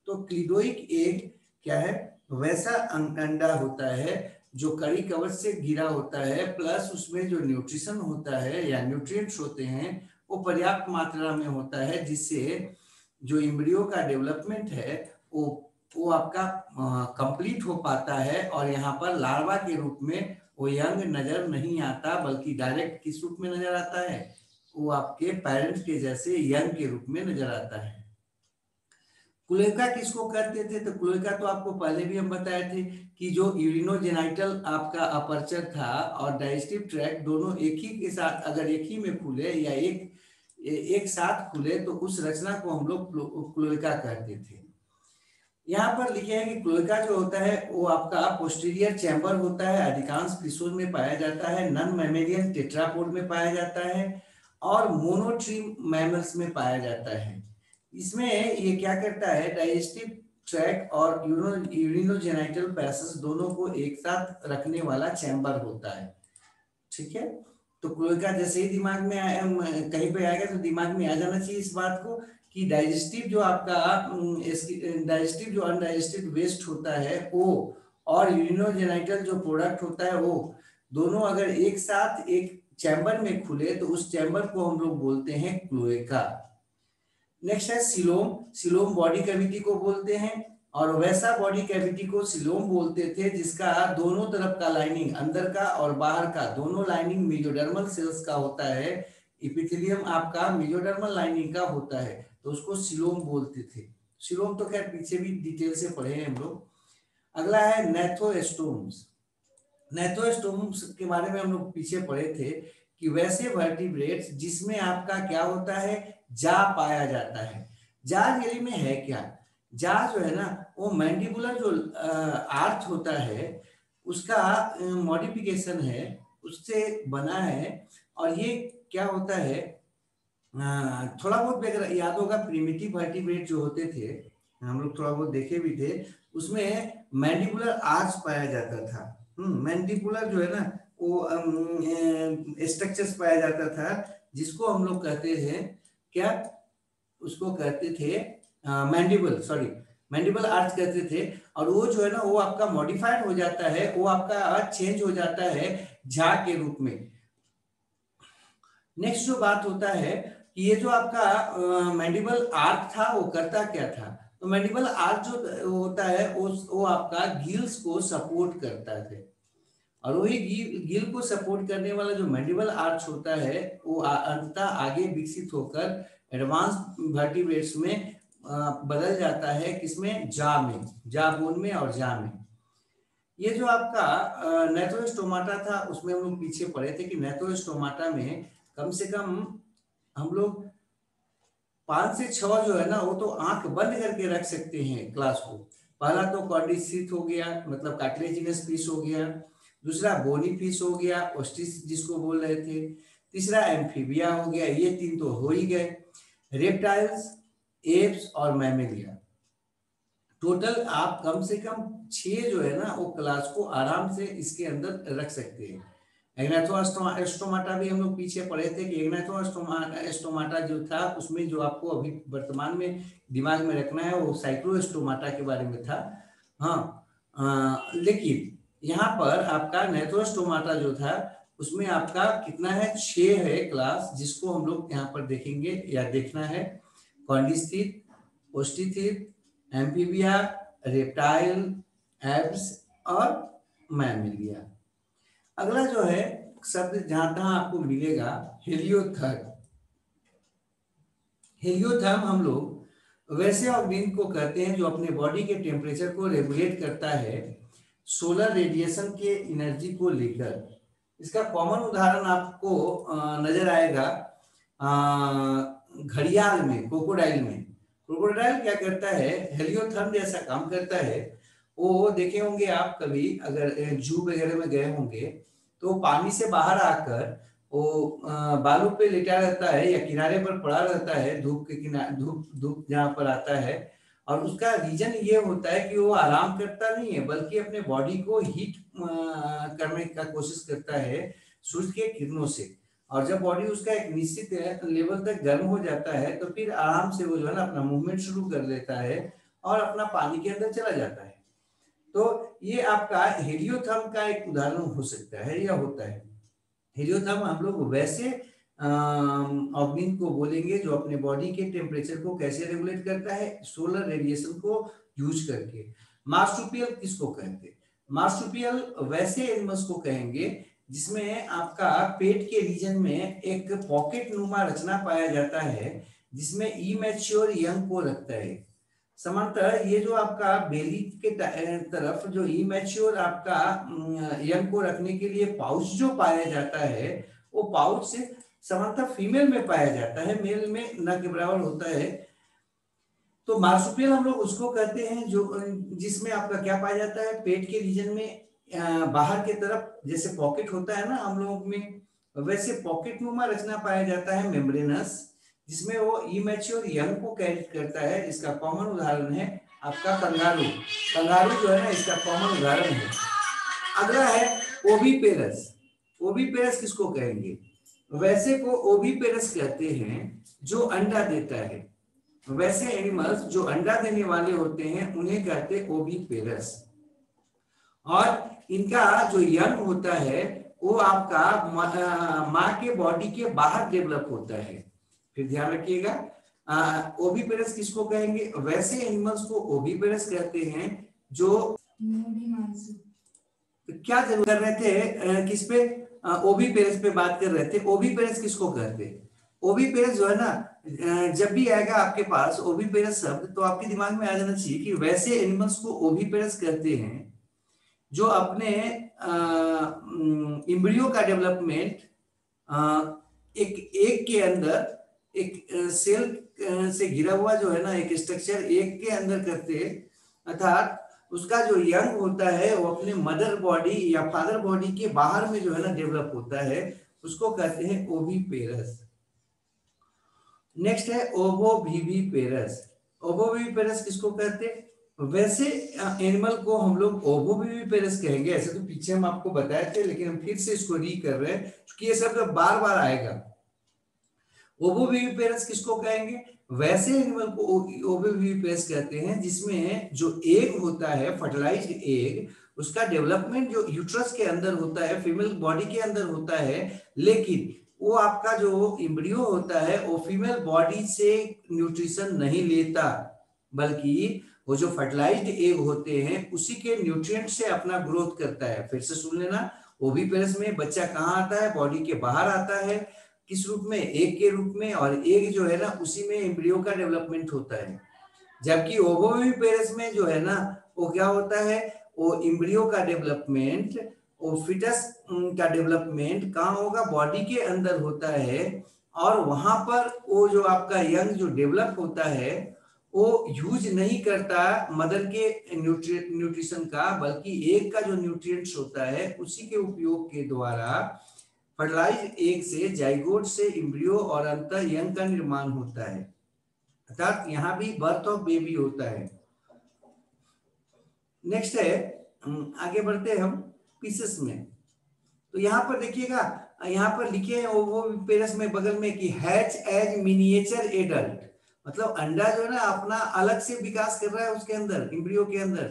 तो क्लिडोइक एग क्या है, वैसा अंडा होता है जो कड़ी कवच से घिरा होता है, प्लस उसमें जो न्यूट्रिशन होता है या न्यूट्रिएंट्स होते हैं वो पर्याप्त मात्रा में होता है, जिससे जो एम्ब्रियो का डेवलपमेंट है वो आपका कंप्लीट हो पाता है। और यहाँ पर लार्वा के रूप में वो यंग नजर नहीं आता, बल्कि डायरेक्ट किस रूप में नजर आता है, वो आपके पेरेंट्स के जैसे यंग के रूप में नजर आता है। क्लोएका किसको कहते थे? तो क्लोएका तो आपको पहले भी हम बताए थे कि जो यूरिनोजेनाइटल आपका अपर्चर था और डाइजेस्टिव ट्रैक्ट दोनों एक ही के साथ, अगर एक ही में खुले या एक साथ खुले तो उस रचना को हम लोग क्लोएका कहते थे। यहाँ पर लिखे हैं कि क्लोएका जो होता है वो आपका पोस्टीरियर चैम्बर होता है, अधिकांश फिशों में पाया जाता है, नॉन मैमेलियन टेट्रापोड में पाया जाता है और मोनोट्रीम मैमल्स में पाया जाता है। इसमें ये क्या करता है, डाइजेस्टिव ट्रैक्ट और यूरिनोजेनाइटल पैसेज दोनों को एक साथ रखने वाला चैम्बर होता है। ठीक है, तो क्लोएका जैसे ही दिमाग में कहीं पे आएगा तो दिमाग में आ जाना चाहिए इस बात को कि डाइजेस्टिव जो आपका डाइजेस्टिव जो अनडाइजेस्टेड वेस्ट होता है वो और यूरिनोजेनाइटल जो प्रोडक्ट होता है वो दोनों अगर एक साथ एक चैम्बर में खुले तो उस चैम्बर को हम लोग बोलते हैं क्लोएका। नेक्स्ट है सिलोम। सिलोम बॉडी कैविटी को बोलते हैं, और वैसा बॉडी कैविटी को सिलोम बोलते थे जिसका दोनों तरफ का लाइनिंग, अंदर का और बाहर का दोनों लाइनिंग मेसोडर्मल सेल्स का होता है। एपिथेलियम आपका मेसोडर्मल लाइनिंग का होता है, तो उसको सिलोम बोलते थे। सिलोम तो खैर पीछे भी डिटेल से पढ़े हैं हम लोग। अगला है नैथोस्टोम्स। नैथोस्टोम्स के बारे में हम लोग पीछे पढ़े थे कि वैसे वर्टिब्रेट्स जिसमें आपका क्या होता है, जा पाया जाता है। जा रियली में है क्या? जा जो है ना वो मैंडिबुलर जो आर्थ होता है उसका मॉडिफिकेशन है, उससे बना है। और ये क्या होता है, थोड़ा बहुत अगर याद होगा प्रिमिटिव वर्टिब्रेट जो होते थे हम लोग थोड़ा बहुत देखे भी थे, उसमें मैंडिबुलर आर्च पाया जाता था। मैंडिबुलर जो है ना वो स्ट्रक्चर्स पाया जाता था, जिसको हम लोग कहते थे क्या, उसको कहते थे मैंडिबल, सॉरी मैंडिबल आर्च कहते थे। और वो जो है ना वो आपका मॉडिफाइड हो जाता है, वो आपका चेंज हो जाता है झा के रूप में। नेक्स्ट जो बात होता है कि ये जो आपका मैंडिबल आर्च था वो करता क्या था, तो मैंडिबल आर्च जो होता है वो आपका गिल्स को सपोर्ट करता है, और वही गिल को सपोर्ट करने वाला जो मैंडिबल आर्च होता है वो अंततः आगे विकसित होकर एडवांस वर्टिब्रेट्स में बदल जाता है, किसमें, जा में, जा बोन में और जा में। ये जो आपका नेथ्रोस्टोमाटा था उसमें हम लोग पीछे पढ़े थे कि नेथ्रोस्टोमाटा में कम से कम हम लोग 5 से 6 जो है ना वो तो आंख बंद करके रख सकते हैं क्लास को। पहला तो कॉर्डिसिथ हो गया, मतलब कार्टिलेजिनस फिश हो गया, दूसरा बोनी फिश हो गया, ओस्टिस जिसको बोल रहे थे, तीसरा एम्फीबिया हो गया, ये 3 तो हो ही गए, रेप्टाइल्स, एप्स और मैमेलिया। टोटल आप कम से कम 6 जो है ना वो क्लास को आराम से इसके अंदर रख सकते हैं। एग्नाथोस्टोमाटा भी हम लोग पीछे पढ़े थे कि एग्नाथोस्टोमाटा जो था उसमें जो आपको अभी वर्तमान में दिमाग में रखना है वो साइक्लोस्टोमाटा के बारे में था। हाँ, लेकिन यहाँ पर आपका नेथ्रोस्टोमाटा जो था उसमें आपका कितना है, 6 है क्लास, जिसको हम लोग यहाँ पर देखेंगे या देखना है। कॉन्डिस्थित, ओस्टिथित, एम्फीबिया, रेप्टाइल, एब्स और मैमेलिया। अगला जो है शब्द जहां तहां आपको मिलेगा हेलियोथर्म। हेलियोथर्म हम लोग वैसे ऑर्गेनिक को कहते हैं जो अपने बॉडी के टेम्परेचर को रेगुलेट करता है सोलर रेडिएशन के एनर्जी को लेकर। इसका कॉमन उदाहरण आपको नजर आएगा घड़ियाल में, क्रोकोडाइल में। क्रोकोडाइल क्या करता है, हेलियोथर्म जैसा काम करता है। वो देखे होंगे आप कभी अगर जू वगैरह में गए होंगे तो पानी से बाहर आकर वो बालू पे लेटा रहता है या किनारे पर पड़ा रहता है, धूप के किनारे, धूप धूप जहाँ पर आता है, और उसका रीजन ये होता है कि वो आराम करता नहीं है बल्कि अपने बॉडी को हीट करने का कोशिश करता है सूर्य के किरणों से। और जब बॉडी उसका एक निश्चित लेवल तक गर्म हो जाता है तो फिर आराम से वो जो है ना अपना मूवमेंट शुरू कर लेता है और अपना पानी के अंदर चला जाता है। तो ये आपका हेलियोथर्म का एक उदाहरण हो सकता है या होता है। हेलियोथर्म हम लोग वैसे ऑर्गेनिक को बोलेंगे जो अपने बॉडी के टेम्परेचर को कैसे रेगुलेट करता है, सोलर रेडिएशन को यूज करके। मार्सुपियल किसको कहते हैं, मार्सुपियल वैसे एनिमल्स को कहेंगे जिसमें आपका पेट के रीजन में एक पॉकेट नुमा रचना पाया जाता है जिसमें इमैच्योर यंग को रखता है। समांतर ये जो आपका बेली के तरफ जो इमैच्योर आपका यंग को रखने के लिए पाउच जो पाया जाता है वो पाउच से समांतर फीमेल में पाया जाता है, मेल में न के बराबर होता है। तो मार्सुपियल हम लोग उसको कहते हैं जो जिसमें आपका क्या पाया जाता है, पेट के रीजन में बाहर के तरफ जैसे पॉकेट होता है ना हम लोग में, वैसे पॉकेट नुमा रचना पाया जाता है मेम्ब्रेनस, जिसमें वो इमैच्योर यंग को कैरी करता है। इसका कॉमन उदाहरण है आपका कंगारू। कंगारू जो है ना इसका कॉमन उदाहरण है। अगला है ओविपेरस। ओविपेरस किसको कहेंगे, वैसे को ओविपेरस कहते हैं जो अंडा देता है। वैसे एनिमल्स जो अंडा देने वाले होते हैं उन्हें कहते हैं ओविपेरस। और इनका जो यंग होता है वो आपका माँ के बॉडी के बाहर डेवलप होता है। फिर ध्यान रखिएगा, ओविपेरस किसको कहेंगे, वैसे एनिमल्स को ओविपेरस कहते हैं जो क्या जरूर कर रहे थे किस पे, ओविपेरस पे बात कर रहे थे। ओविपेरस किसको कहते हैं, ओविपेरस जो है ना जब भी आएगा आपके पास ओविपेरस शब्द तो आपके दिमाग में आ जाना चाहिए कि वैसे एनिमल्स को ओविपेरस कहते हैं जो अपने एम्ब्रियो का डेवलपमेंट एक के अंदर एक सेल से घिरा हुआ जो है ना एक स्ट्रक्चर एक के अंदर करते, अर्थात उसका जो यंग होता है वो अपने मदर बॉडी या फादर बॉडी के बाहर में जो है ना डेवलप होता है, उसको कहते हैं ओविपेरस। नेक्स्ट है ओवोविविपेरस। ओवोविविपेरस किसको कहते हैं, वैसे एनिमल को हम लोग ओवोविविपेरस कहेंगे, ऐसे तो पीछे हम आपको बताए थे, लेकिन हम फिर से इसको री कर रहे हैं क्योंकि ये शब्द बार बार आएगा। ओवोविविपेरस किसको कहेंगे? वैसे एनिमल को ओवोविविपेरस कहते हैं जिसमें जो एग होता है, फर्टिलाइज्ड एग, उसका डेवलपमेंट जो यूट्रस के अंदर होता है, फीमेल बॉडी के अंदर होता है, लेकिन वो आपका जो एम्ब्रियो होता है वो फीमेल बॉडी से न्यूट्रिशन नहीं लेता, बल्कि वो जो फर्टिलाइज्ड एग होते हैं उसी के न्यूट्रिएंट से अपना ग्रोथ करता है। फिर से सुन लेना, ओविपेरस में बच्चा कहाँ आता है? बॉडी के बाहर आता है। किस रूप में? एग के रूप में, और एग जो है ना उसी में एम्ब्रियो का डेवलपमेंट होता है। जबकि ओवोविपेरस में जो है ना वो क्या होता है? वो एम्ब्रियो का डेवलपमेंट, वो फिटस का डेवलपमेंट कहाँ होगा? बॉडी के अंदर होता है, और वहां पर वो जो आपका यंग जो डेवलप होता है वो यूज नहीं करता मदर के न्यूट्रिशन का, बल्कि एग का जो न्यूट्रिएंट्स होता है उसी के उपयोग के द्वारा फर्टिलाइज्ड एग से, जाइगोट से एम्ब्रियो और अंततः यंग का निर्माण होता है। अर्थात यहाँ भी बर्थ ऑफ बेबी होता है। नेक्स्ट है, आगे बढ़ते हैं हम पीसेस में। तो यहाँ पर देखिएगा, यहाँ पर लिखे हैं ओवोविपेरस में बगल में कि हैच एज मिनिएचर एडल्ट, मतलब अंडा जो है ना अपना अलग से विकास कर रहा है उसके अंदर, एम्ब्रियो के अंदर,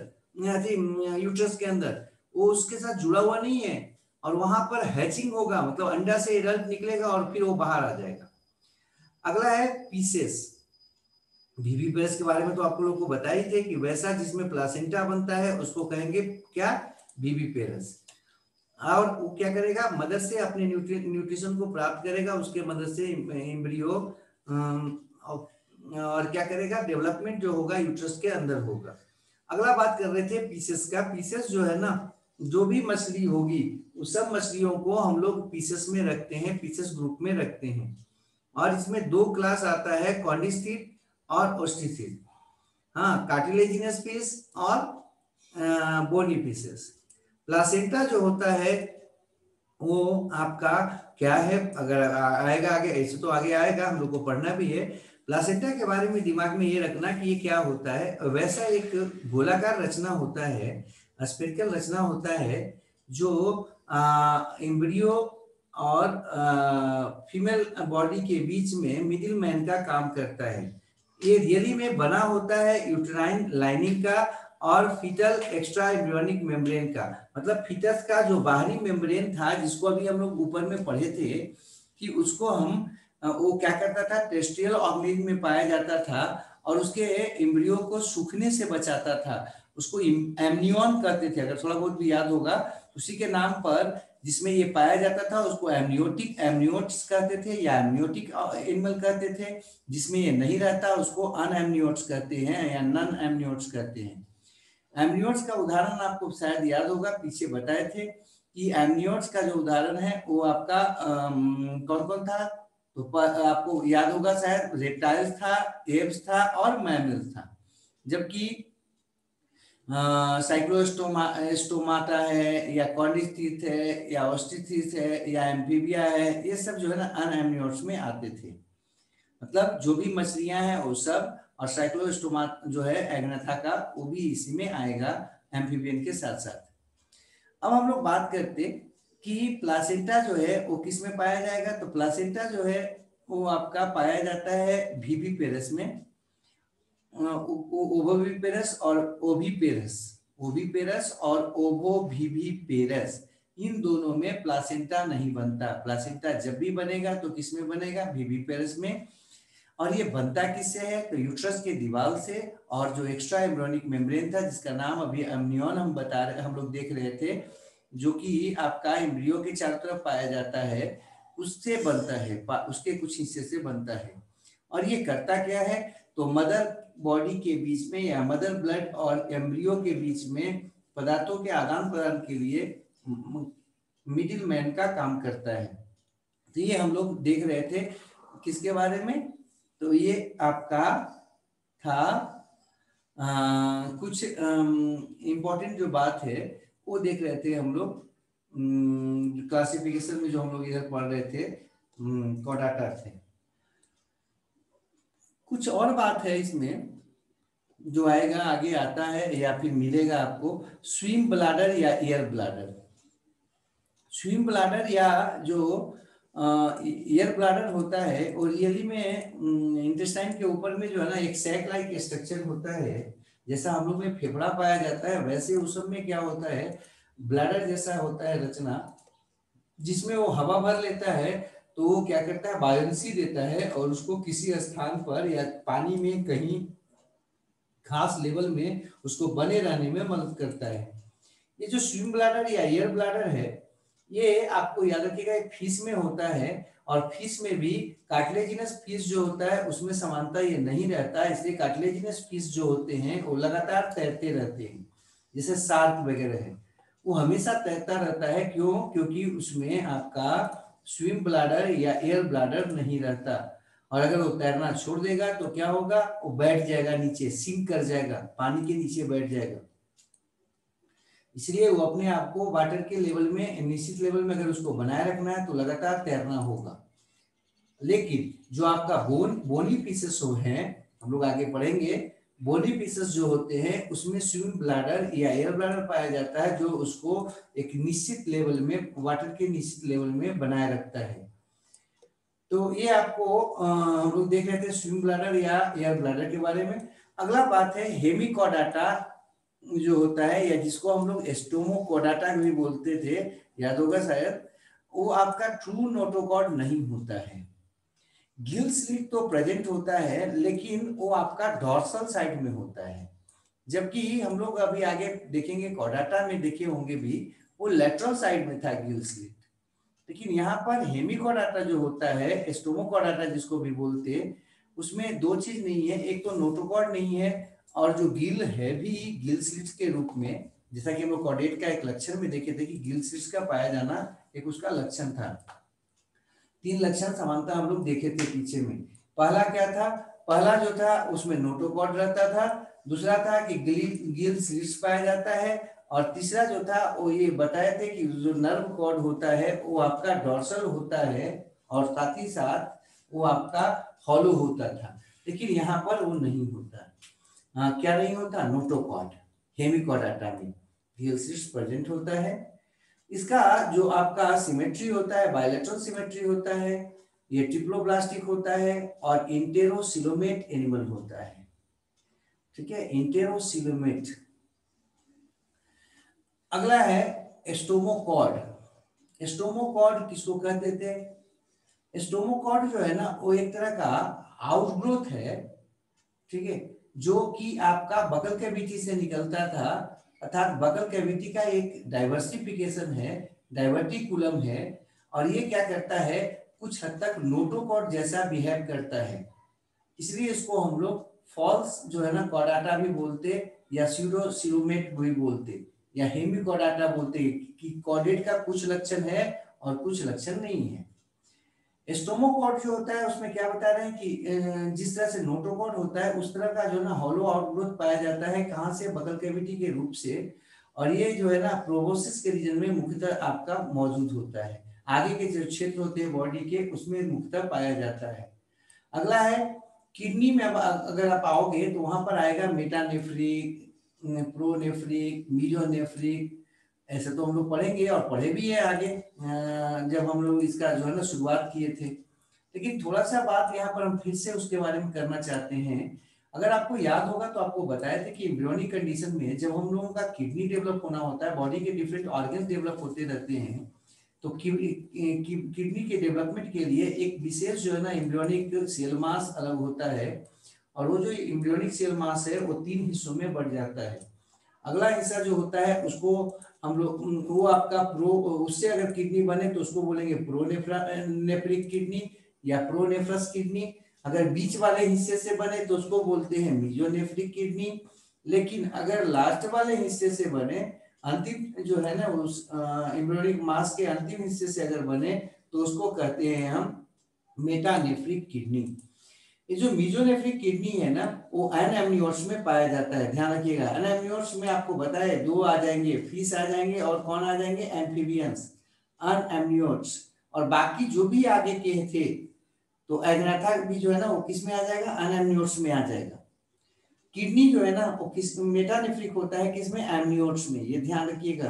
यूट्रस के अंदर, वो उसके साथ जुड़ा हुआ नहीं है, और वहां पर हैचिंग होगा, मतलब अंडा से एडल्ट निकलेगा और फिर वो बाहर आ जाएगा। अगला है पीसेस। विविपेरस के बारे में तो आप लोगों को बता ही थे कि वैसा जिसमें प्लासेंटा बनता है उसको कहेंगे क्या? विविपेरस। और वो क्या करेगा? मदर से अपने न्यूट्रिशन को प्राप्त करेगा, उसके मदर से एम्ब्रियो, और क्या करेगा? डेवलपमेंट जो होगा यूट्रस के अंदर होगा। अगला बात कर रहे थे पीसेस का। पीसेस जो है ना, जो भी मछली होगी उस सब मछलियों को हम लोग पीसेस में रखते हैं, पीसेस ग्रुप में रखते हैं। और इसमें दो क्लास आता है, कॉर्निस्टीड और ओस्टिसिड। हाँ, कार्टिलेजिनस पीस और बोनी पीसेस। प्लासेंटा जो होता है वो आपका क्या है? अगर आएगा आगे, ऐसे तो आगे आएगा, हम लोग को पढ़ना भी है। प्लासेंटा के बारे में दिमाग में ये रखना कि ये क्या होता है। वैसा एक गोलाकार रचना होता है, स्फेरिकल रचना होता है, जो एम्ब्रियो और फीमेल बॉडी के बीच में मिडिल मैन का काम करता है। ये रियली में बना होता है यूटेराइन लाइनिंग का और फीटल एक्स्ट्रा एम्ब्रियोनिक मेम्ब्रेन का। मतलब फीटस का जो बाहरी मेम्ब्रेन था, जिसको अभी हम लोग ऊपर में पढ़े थे कि उसको हम वो क्या करता था? टेरेस्ट्रियल ऑर्गेनिज्म में पाया जाता था, और उसके एम्ब्रियो को सूखने से बचाता था। उसको एमनियन कहते थे, अगर थोड़ा बहुत भी याद होगा। उसी के नाम पर जिसमें ये पाया जाता था उसको एमनियोटिक एमनियोट्स कहते थे, या एमनियोटिक एनिमल कहते थे। जिसमें ये नहीं रहता उसको अनएमनियोट्स कहते हैं या नॉन एमनियोट्स कहते हैं। एमनियोट्स का उदाहरण आपको शायद याद होगा, पीछे बताए थे कि एमनियोट्स का जो उदाहरण है वो आपका कौन कौन था? तो आपको याद होगा शायद, रेप्टाइल्स था, एप्स था और मैमल्स था। जबकि साइक्लोस्टोमाटा है, या कॉर्निस्टीथ है, या ऑस्टिथिस है, या एम्फीबिया है, ये सब जो है ना अनएमनियोट्स में आते थे। मतलब जो भी मछलियां हैं वो सब, और साइक्लोस्टोमा जो है एग्नाथा का, वो भी इसी में आएगा एम्फीबियन के साथ साथ। अब हम लोग बात करते कि प्लासेंटा जो है वो किस में पाया जाएगा। तो प्लासेंटा जो है वो आपका पाया जाता है विविपेरस में, ओवोविपेरस और ओविपेरस। ओविपेरस और ओवोविविपेरस, इन दोनों में प्लासेंटा नहीं बनता। प्लासेंटा जब भी बनेगा तो किस में बनेगा? विविपेरस में। और ये बनता किससे है? तो यूट्रस के दीवार से, और जो एक्स्ट्रा एम्ब्रियोनिक मेम्ब्रेन था जिसका नाम अभी एमनियन हम लोग देख रहे थे, जो कि आपका एम्ब्रियो के चारों तरफ पाया जाता है, उससे बनता है, उसके कुछ हिस्से से बनता है। और ये करता क्या है? तो मदर बॉडी के बीच में, या मदर ब्लड और एम्ब्रियो के बीच में पदार्थों के आदान प्रदान के लिए मिडिल मैन का काम करता है। तो ये हम लोग देख रहे थे किसके बारे में? तो ये आपका था कुछ इम्पोर्टेंट जो बात है वो देख रहे थे हम लोग, क्लासिफिकेशन में जो हम लोग इधर पढ़ रहे थे, कॉडाटा थे। कुछ और बात है इसमें, जो आएगा आगे आता है या फिर मिलेगा आपको स्विम ब्लाडर या एयर ब्लाडर। स्विम ब्लाडर या जो एयर ब्लाडर होता है और रियली में इंटेस्टाइन के ऊपर में जो है ना एक सैक लाइक स्ट्रक्चर होता है, जैसा हम लोग में फेफड़ा पाया जाता है वैसे उस सब में क्या होता है ब्लाडर जैसा होता है रचना, जिसमें वो हवा भर लेता है तो वो क्या करता है बायंसी देता है और उसको किसी स्थान पर या पानी में कहीं खास लेवल में उसको बने रहने में मदद करता है। ये जो स्विम ब्लाडर या एयर ब्लाडर है ये आपको याद रखिएगा एक फिश में होता है और फिश में भी कार्टिलेजिनस फिश जो होता है उसमें समानता ये नहीं रहता है, इसलिए कार्टिलेजिनस फिश जो होते हैं वो लगातार तैरते रहते हैं, जैसे शार्क वगैरह है वो हमेशा तैरता रहता है। क्यों? क्योंकि उसमें आपका स्विम ब्लाडर या एयर ब्लाडर नहीं रहता, और अगर वो तैरना छोड़ देगा तो क्या होगा वो बैठ जाएगा नीचे, सिंक कर जाएगा, पानी के नीचे बैठ जाएगा। इसलिए वो अपने आप को वाटर के लेवल में निश्चित लेवल में अगर उसको बनाए रखना है तो लगातार तैरना होगा। लेकिन जो आपका बोनी पीसेस हैं हम लोग आगे पढ़ेंगे, बोनी पीसेस जो होते हैं उसमें स्विम ब्लाडर या एयर ब्लाडर पाया जाता है जो उसको एक निश्चित लेवल में वाटर के निश्चित लेवल में बनाए रखता है। तो ये आपको हम लोग देख रहे थे स्विम ब्लाडर या एयर ब्लाडर के बारे में। अगला बात है हेमिकोडाटा जो होता है या जिसको हम लोग स्टोमोकोडाटा भी बोलते थे, याद होगा शायद, वो आपका ट्रू नोटोकॉर्ड नहीं होता है। गिल स्लिट तो प्रेजेंट होता है लेकिन वो आपका डॉर्सल साइड में होता है, जबकि हम लोग अभी आगे देखेंगे कॉर्डाटा में देखे होंगे भी वो लेटरल साइड में था गिल स्लिट। लेकिन यहाँ पर हेमिकोडाटा जो होता है स्टोमोकोडाटा जिसको भी बोलते हैं उसमें दो चीज नहीं है, एक तो नोटोकॉर्ड नहीं है और जो गिल है भी गिल स्लिट्स के रूप में, जैसा कि हम लोग कॉर्डेट का एक लक्षण में देखे थे कि गिल स्लिट्स का पाया जाना एक उसका लक्षण था। 3 लक्षण समानता हम लोग देखे थे पीछे में। पहला क्या था? पहला जो था उसमें नोटोकॉर्ड रहता था, दूसरा था कि गिल स्लिट्स पाया जाता है, और तीसरा जो था वो ये बताए थे कि जो नर्व कॉर्ड होता है वो आपका डॉर्सल होता है और साथ ही साथ वो आपका हॉलो होता था। लेकिन यहाँ पर वो नहीं होता। क्या नहीं होता? नोटोकॉर्ड। हेमिकोडाटा में गिल स्लिट्स प्रेजेंट होता है। इसका जो आपका सिमेट्री होता है बायलैटरल सिमेट्री होता है, ये ट्रिप्लोब्लास्टिक होता है और इंटेरोसिलोमेट एनिमल होता है। ठीक है, इंटेरोसिलोमेट। अगला है स्टोमोकॉर्ड। स्टोमोकॉर्ड किसको कह देते हैं? स्टोमोकॉर्ड जो है ना वो एक तरह का आउटग्रोथ है, ठीक है, जो कि आपका बकल कैविटी से निकलता था, अर्थात बकल कैविटी का एक डाइवर्सिफिकेशन है, डाइवर्टिकुलम है, और ये क्या करता है कुछ हद तक नोटोकॉर्ड जैसा बिहेव करता है। इसलिए इसको हम लोग फॉल्स जो है ना कॉर्डाटा भी बोलते या स्यूडोसिलोमेट भी बोलते या हेमिकोडाटा बोलते कि कॉर्डेट का कुछ लक्षण है और कुछ लक्षण नहीं है। स्टोमोकॉर्ड जो होता है उसमें क्या बता रहे हैं कि जिस तरह से नोटोकॉर्ड होता है उस तरह का जो ना हॉलो आउटग्रोथ पाया जाता है, कहां से? बकल कैविटी के रूप से, और ये जो है ना प्रोबोसिस के रीजन में मुख्यतः आपका मौजूद होता है। आगे के जो क्षेत्र होते हैं बॉडी के उसमें मुख्यतः पाया जाता है। अगला है किडनी में। अगर आप आओगे तो वहां पर आएगा मेटानेफ्रिक, प्रोनेफ्रिक, मीजोनेफ्रिक, ऐसे तो हम लोग पढ़ेंगे और पढ़े भी है आगे जब हम लोग इसका जो है ना शुरुआत किए थे। लेकिन थोड़ा सा बात यहाँ पर हम फिर से उसके बारे में करना चाहते हैं। अगर आपको याद होगा तो आपको बताया था कि एम्ब्रियोनिक कंडीशन में जब हम लोगों का किडनी डेवलप होना होता है, बॉडी के डिफरेंट ऑर्गन्स डेवलप होते रहते हैं, तो किडनी के डेवलपमेंट के लिए एक विशेष जो है ना एम्ब्रियोनिक सेल मास अलग होता है, और वो जो एम्ब्रियोनिक सेल मास है वो 3 हिस्सों में बढ़ जाता है। अगला हिस्सा जो होता है उसको हम लोग वो आपका उससे अगर किडनी बने तो उसको बोलेंगे प्रोनेफ्रिक किडनी या प्रोनेफ्रस किडनी। अगर बीच वाले हिस्से से बने तो उसको बोलते हैं मीजोनेफ्रिक किडनी। लेकिन अगर लास्ट वाले हिस्से से बने, अंतिम जो है ना उस एम्ब्रियोनिक मास के अंतिम हिस्से से अगर बने तो उसको कहते हैं हम मेटानेफ्रिक किडनी। ये जो मीजोनेफ्रिक किडनी है ना वो एनाम्नियोट्स में पाया जाता है। ध्यान रखिएगा, एनाम्नियोट्स में आपको बताया 2 आ जाएंगे, फिश आ जाएंगे और कौन आ जाएंगे? एम्फीबियंस, अनएम्नियोट्स। और बाकी जो भी आगे के थे तो एग्नाथा भी जो है ना वो किस में आ जाएगा? एनाम्नियोट्स में आ जाएगा। किडनी जो है ना वो किस मेटानेफ्रिक होता है, किसमें, एमनियोट्स में, ये ध्यान रखिएगा।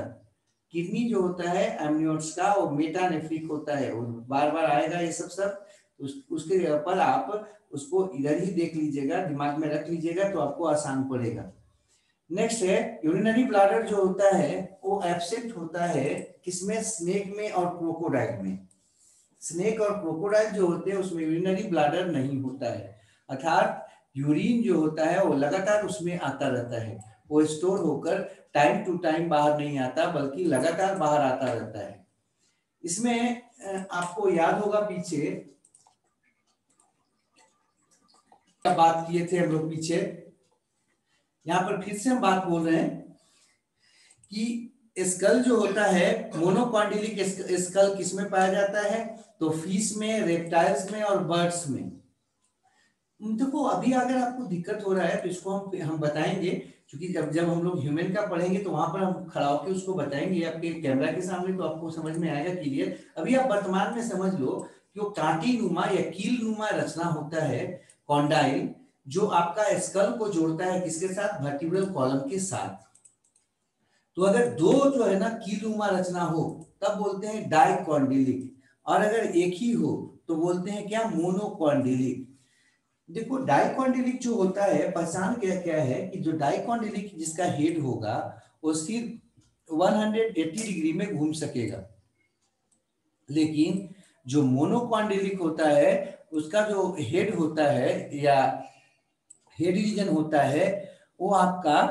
किडनी जो होता है एमनियोट्स का वो मेटानेफ्रिक होता है, वो बार बार आएगा ये सब उसके ऊपर आप उसको इधर ही देख लीजिएगा, दिमाग में रख लीजिएगा तो आपको आसान पड़ेगा। नेक्स्ट है यूरिनरी ब्लैडर जो होता है वो एब्सेंट होता है किसमें, स्नेक में और क्रोकोडाइल में। स्नेक और क्रोकोडाइल जो होते हैं उसमें यूरिनरी ब्लैडर नहीं होता है, अर्थात यूरिन जो होता है वो लगातार उसमें आता रहता है, वो स्टोर होकर टाइम टू टाइम बाहर नहीं आता बल्कि लगातार बाहर आता रहता है। इसमें आपको याद होगा पीछे क्या बात किए थे हम लोग पीछे, यहाँ पर फिर से हम बात बोल रहे हैं कि स्कल जो होता है मोनोकॉन्डिलिक स्कल किसमें पाया जाता है, तो फिश में, रेप्टाइल्स में और बर्ड्स में। देखो अभी अगर आपको दिक्कत हो रहा है तो इसको हम बताएंगे, क्योंकि जब जब हम लोग ह्यूमन का पढ़ेंगे तो वहां पर हम खड़ा होकर उसको बताएंगे आपके कैमरा के सामने, तो आपको समझ में आएगा क्लियर। अभी आप वर्तमान में समझ लो कि वो कांटी नुमा या कील नुमा रचना होता है कॉन्डाइल, जो आपका स्कल को जोड़ता है किसके साथ, वर्टिब्रल कॉलम के साथ। तो अगर दो जो है ना कीलनुमा रचना हो तब बोलते हैं डाइकॉन्डिलिक, और अगर एक ही हो तो बोलते हैं क्या, मोनोकॉन्डिलिक। देखो डाइकॉन्डिलिक जो होता है पहचान क्या क्या है कि जो डाइकॉन्डिलिक जिसका हेड होगा वो सिर्फ 180 डिग्री में घूम सकेगा, लेकिन जो मोनोकॉन्डिलिक होता है उसका जो हेड होता है या हेड रीजन होता है वो आपका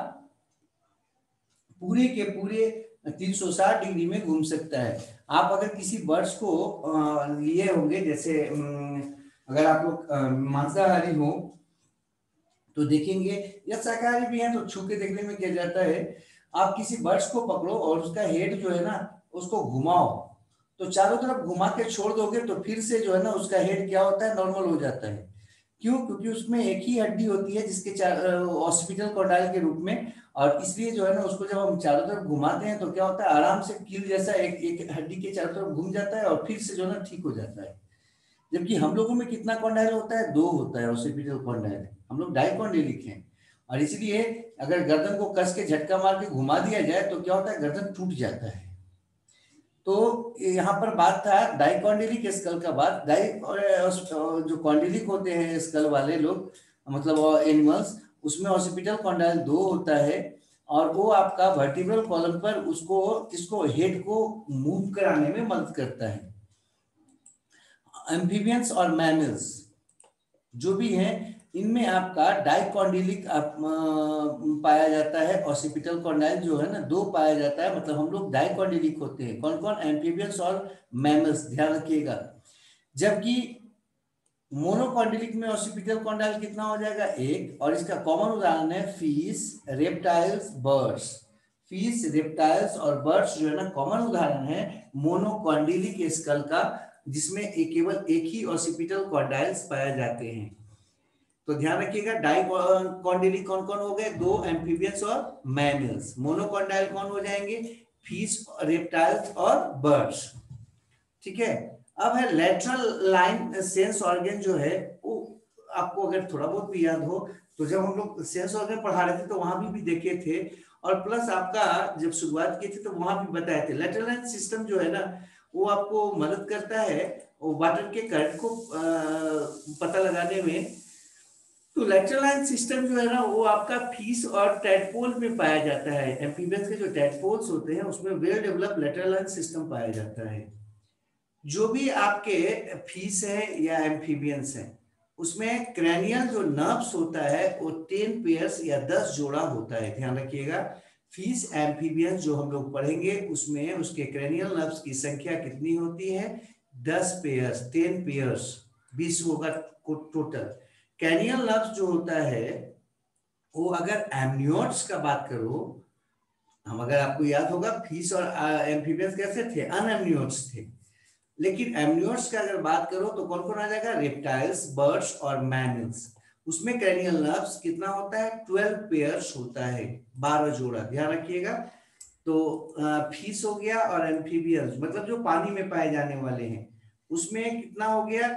पूरे के पूरे 360 डिग्री में घूम सकता है। आप अगर किसी बर्ड्स को लिए होंगे, जैसे अगर आप लोग मांसाहारी हो तो देखेंगे, या शाकाहारी भी हैं तो छू के देखने में क्या जाता है, आप किसी बर्ड्स को पकड़ो और उसका हेड जो है ना उसको घुमाओ, तो चारों तरफ घुमा के छोड़ दोगे तो फिर से जो है ना उसका हेड क्या होता है, नॉर्मल हो जाता है। क्यों, क्योंकि उसमें एक ही हड्डी होती है जिसके ऑसिपिटल कॉर्डाइल के रूप में, और इसलिए जो है ना उसको जब हम चारों तरफ घुमाते हैं तो क्या होता है, आराम से कील जैसा एक एक हड्डी के चारों तरफ घूम जाता है और फिर से जो है ना ठीक हो जाता है। जबकि हम लोगों में कितना कॉन्डाइल होता है, दो होता है ऑसिपिटल कॉन्डाइल, हम लोग डाइकॉन्डिलिक हैं। और इसलिए अगर गर्दन को कस के झटका मार के घुमा दिया जाए तो क्या होता है, गर्दन टूट जाता है। तो यहाँ पर बात था डाइकॉन्डिलिक स्कल का, बात डाइ जो कॉन्डिलिक होते हैं स्कल वाले लोग, मतलब एनिमल्स, उसमें ऑसिपिटल कॉन्डाइल दो होता है, और वो आपका वर्टिब्रल कॉलम पर उसको इसको हेड को मूव कराने में मदद करता है। एम्फीबियंस और मैमल्स जो भी हैं इनमें आपका डाइकॉन्डिलिक पाया जाता है, ऑसिपिटल कॉन्डाइल जो है ना दो पाया जाता है, मतलब हम लोग डाइकॉन्डिलिक होते हैं। कौन कौन, एम्फीबियंस और मैमल्स, ध्यान रखिएगा। जबकि मोनोकॉन्डिलिक में ऑसिपिटल कॉन्डाइल कितना हो जाएगा, एक, और इसका कॉमन उदाहरण है fish, reptiles, birds. Fish, reptiles और बर्ड्स जो है ना कॉमन उदाहरण है मोनोकॉन्डिलिक स्कल का, जिसमें केवल एक ही ऑसिपिटल कॉन्डाइल्स पाए जाते हैं। तो ध्यान रखिएगा, डाइकॉन्डिलिक कौन कौन हो गए, दो, एम्फीबियंस और मैमल्स। मोनोकॉन्डाइल कौन हो जाएंगे, फिश, रेप्टाइल्स और बर्ड्स। ठीक है। अब है लेटरल लाइन सेंस ऑर्गन जो है, वो आपको अगर थोड़ा बहुत भी याद हो तो जब हम लोग सेंस ऑर्गन पढ़ा रहे थे तो वहां भी देखे थे, और प्लस आपका जब शुरुआत की थी तो वहां भी बताए थे। लेटरल लाइन सिस्टम जो है ना वो आपको मदद करता है वाटर के करंट को पता लगाने में। तो लेटरल लाइन सिस्टम जो है ना वो आपका फिश और टैडपोल में पाया जाता है। एम्फीबियंस के जो टैडपोल्स होते हैं उसमें well developed lateral line system पाया जाता है। जो भी आपके फिश है या एम्फीबियंस है उसमें क्रैनियल जो नर्व्स होता है वो 10 पेयर्स या 10 जोड़ा होता है, ध्यान रखिएगा। फिश, एम्फीबियंस जो हम लोग पढ़ेंगे उसमें उसके क्रैनियल नर्व्स की संख्या कितनी होती है, 10 पेयर्स, 10 पेयर्स, 20 होगा टोटल। क्रैनियल नर्व्स जो होता है वो अगर एमनियोट्स का बात करो, हम अगर आपको याद होगा फिश और एम्फीबियंस कैसे थे, अनएमनियोट्स थे, लेकिन एमनियोट्स का अगर बात करो तो कौन कौन आ जाएगा, रेप्टाइल्स, बर्ड्स और मैमल्स। उसमें क्रैनियल नर्व्स कितना होता है, 12 पेयर्स होता है, 12 जोड़ा, ध्यान रखिएगा। तो फिश हो गया और एम्फीबियंस मतलब जो पानी में पाए जाने वाले हैं उसमें कितना हो गया,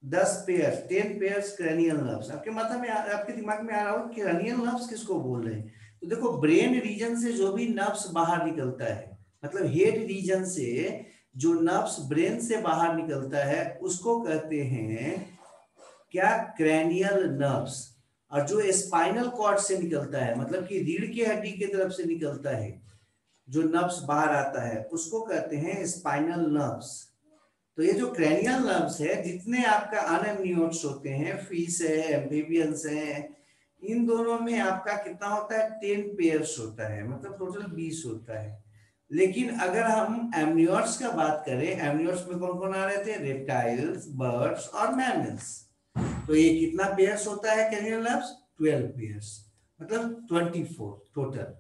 10 पेयर्स क्रैनियल नर्व्स। आपके माथा में आपके दिमाग में आ रहा हो कि क्रैनियल नर्व्स किसको बोल रहे हैं। तो देखो ब्रेन रीजन से जो भी नर्व्स बाहर निकलता है, मतलब हेड रीजन से जो नर्व्स ब्रेन से बाहर निकलता है उसको कहते हैं क्या, क्रैनियल नर्व्स। और जो स्पाइनल कॉर्ड से निकलता है, मतलब कि रीढ़ की हड्डी की तरफ से निकलता है जो नर्व्स बाहर आता है, उसको कहते हैं स्पाइनल नर्व्स। तो ये जो क्रैनियल नर्व्स है, जितने आपका अनएम्नियोट्स होते हैं, फिश है, एम्फीबियंस है, इन दोनों में आपका कितना होता है, 10 पेयर्स होता है, मतलब टोटल 20 होता है। लेकिन अगर हम एम्नियोट्स का बात करें, एम्नियोट्स में कौन कौन आ रहे थे, रेप्टाइल्स, बर्ड्स और मैमल्स। तो ये कितना पेयर्स होता है क्रैनियल नर्व्स, 12 पेयर्स, मतलब 24 टोटल।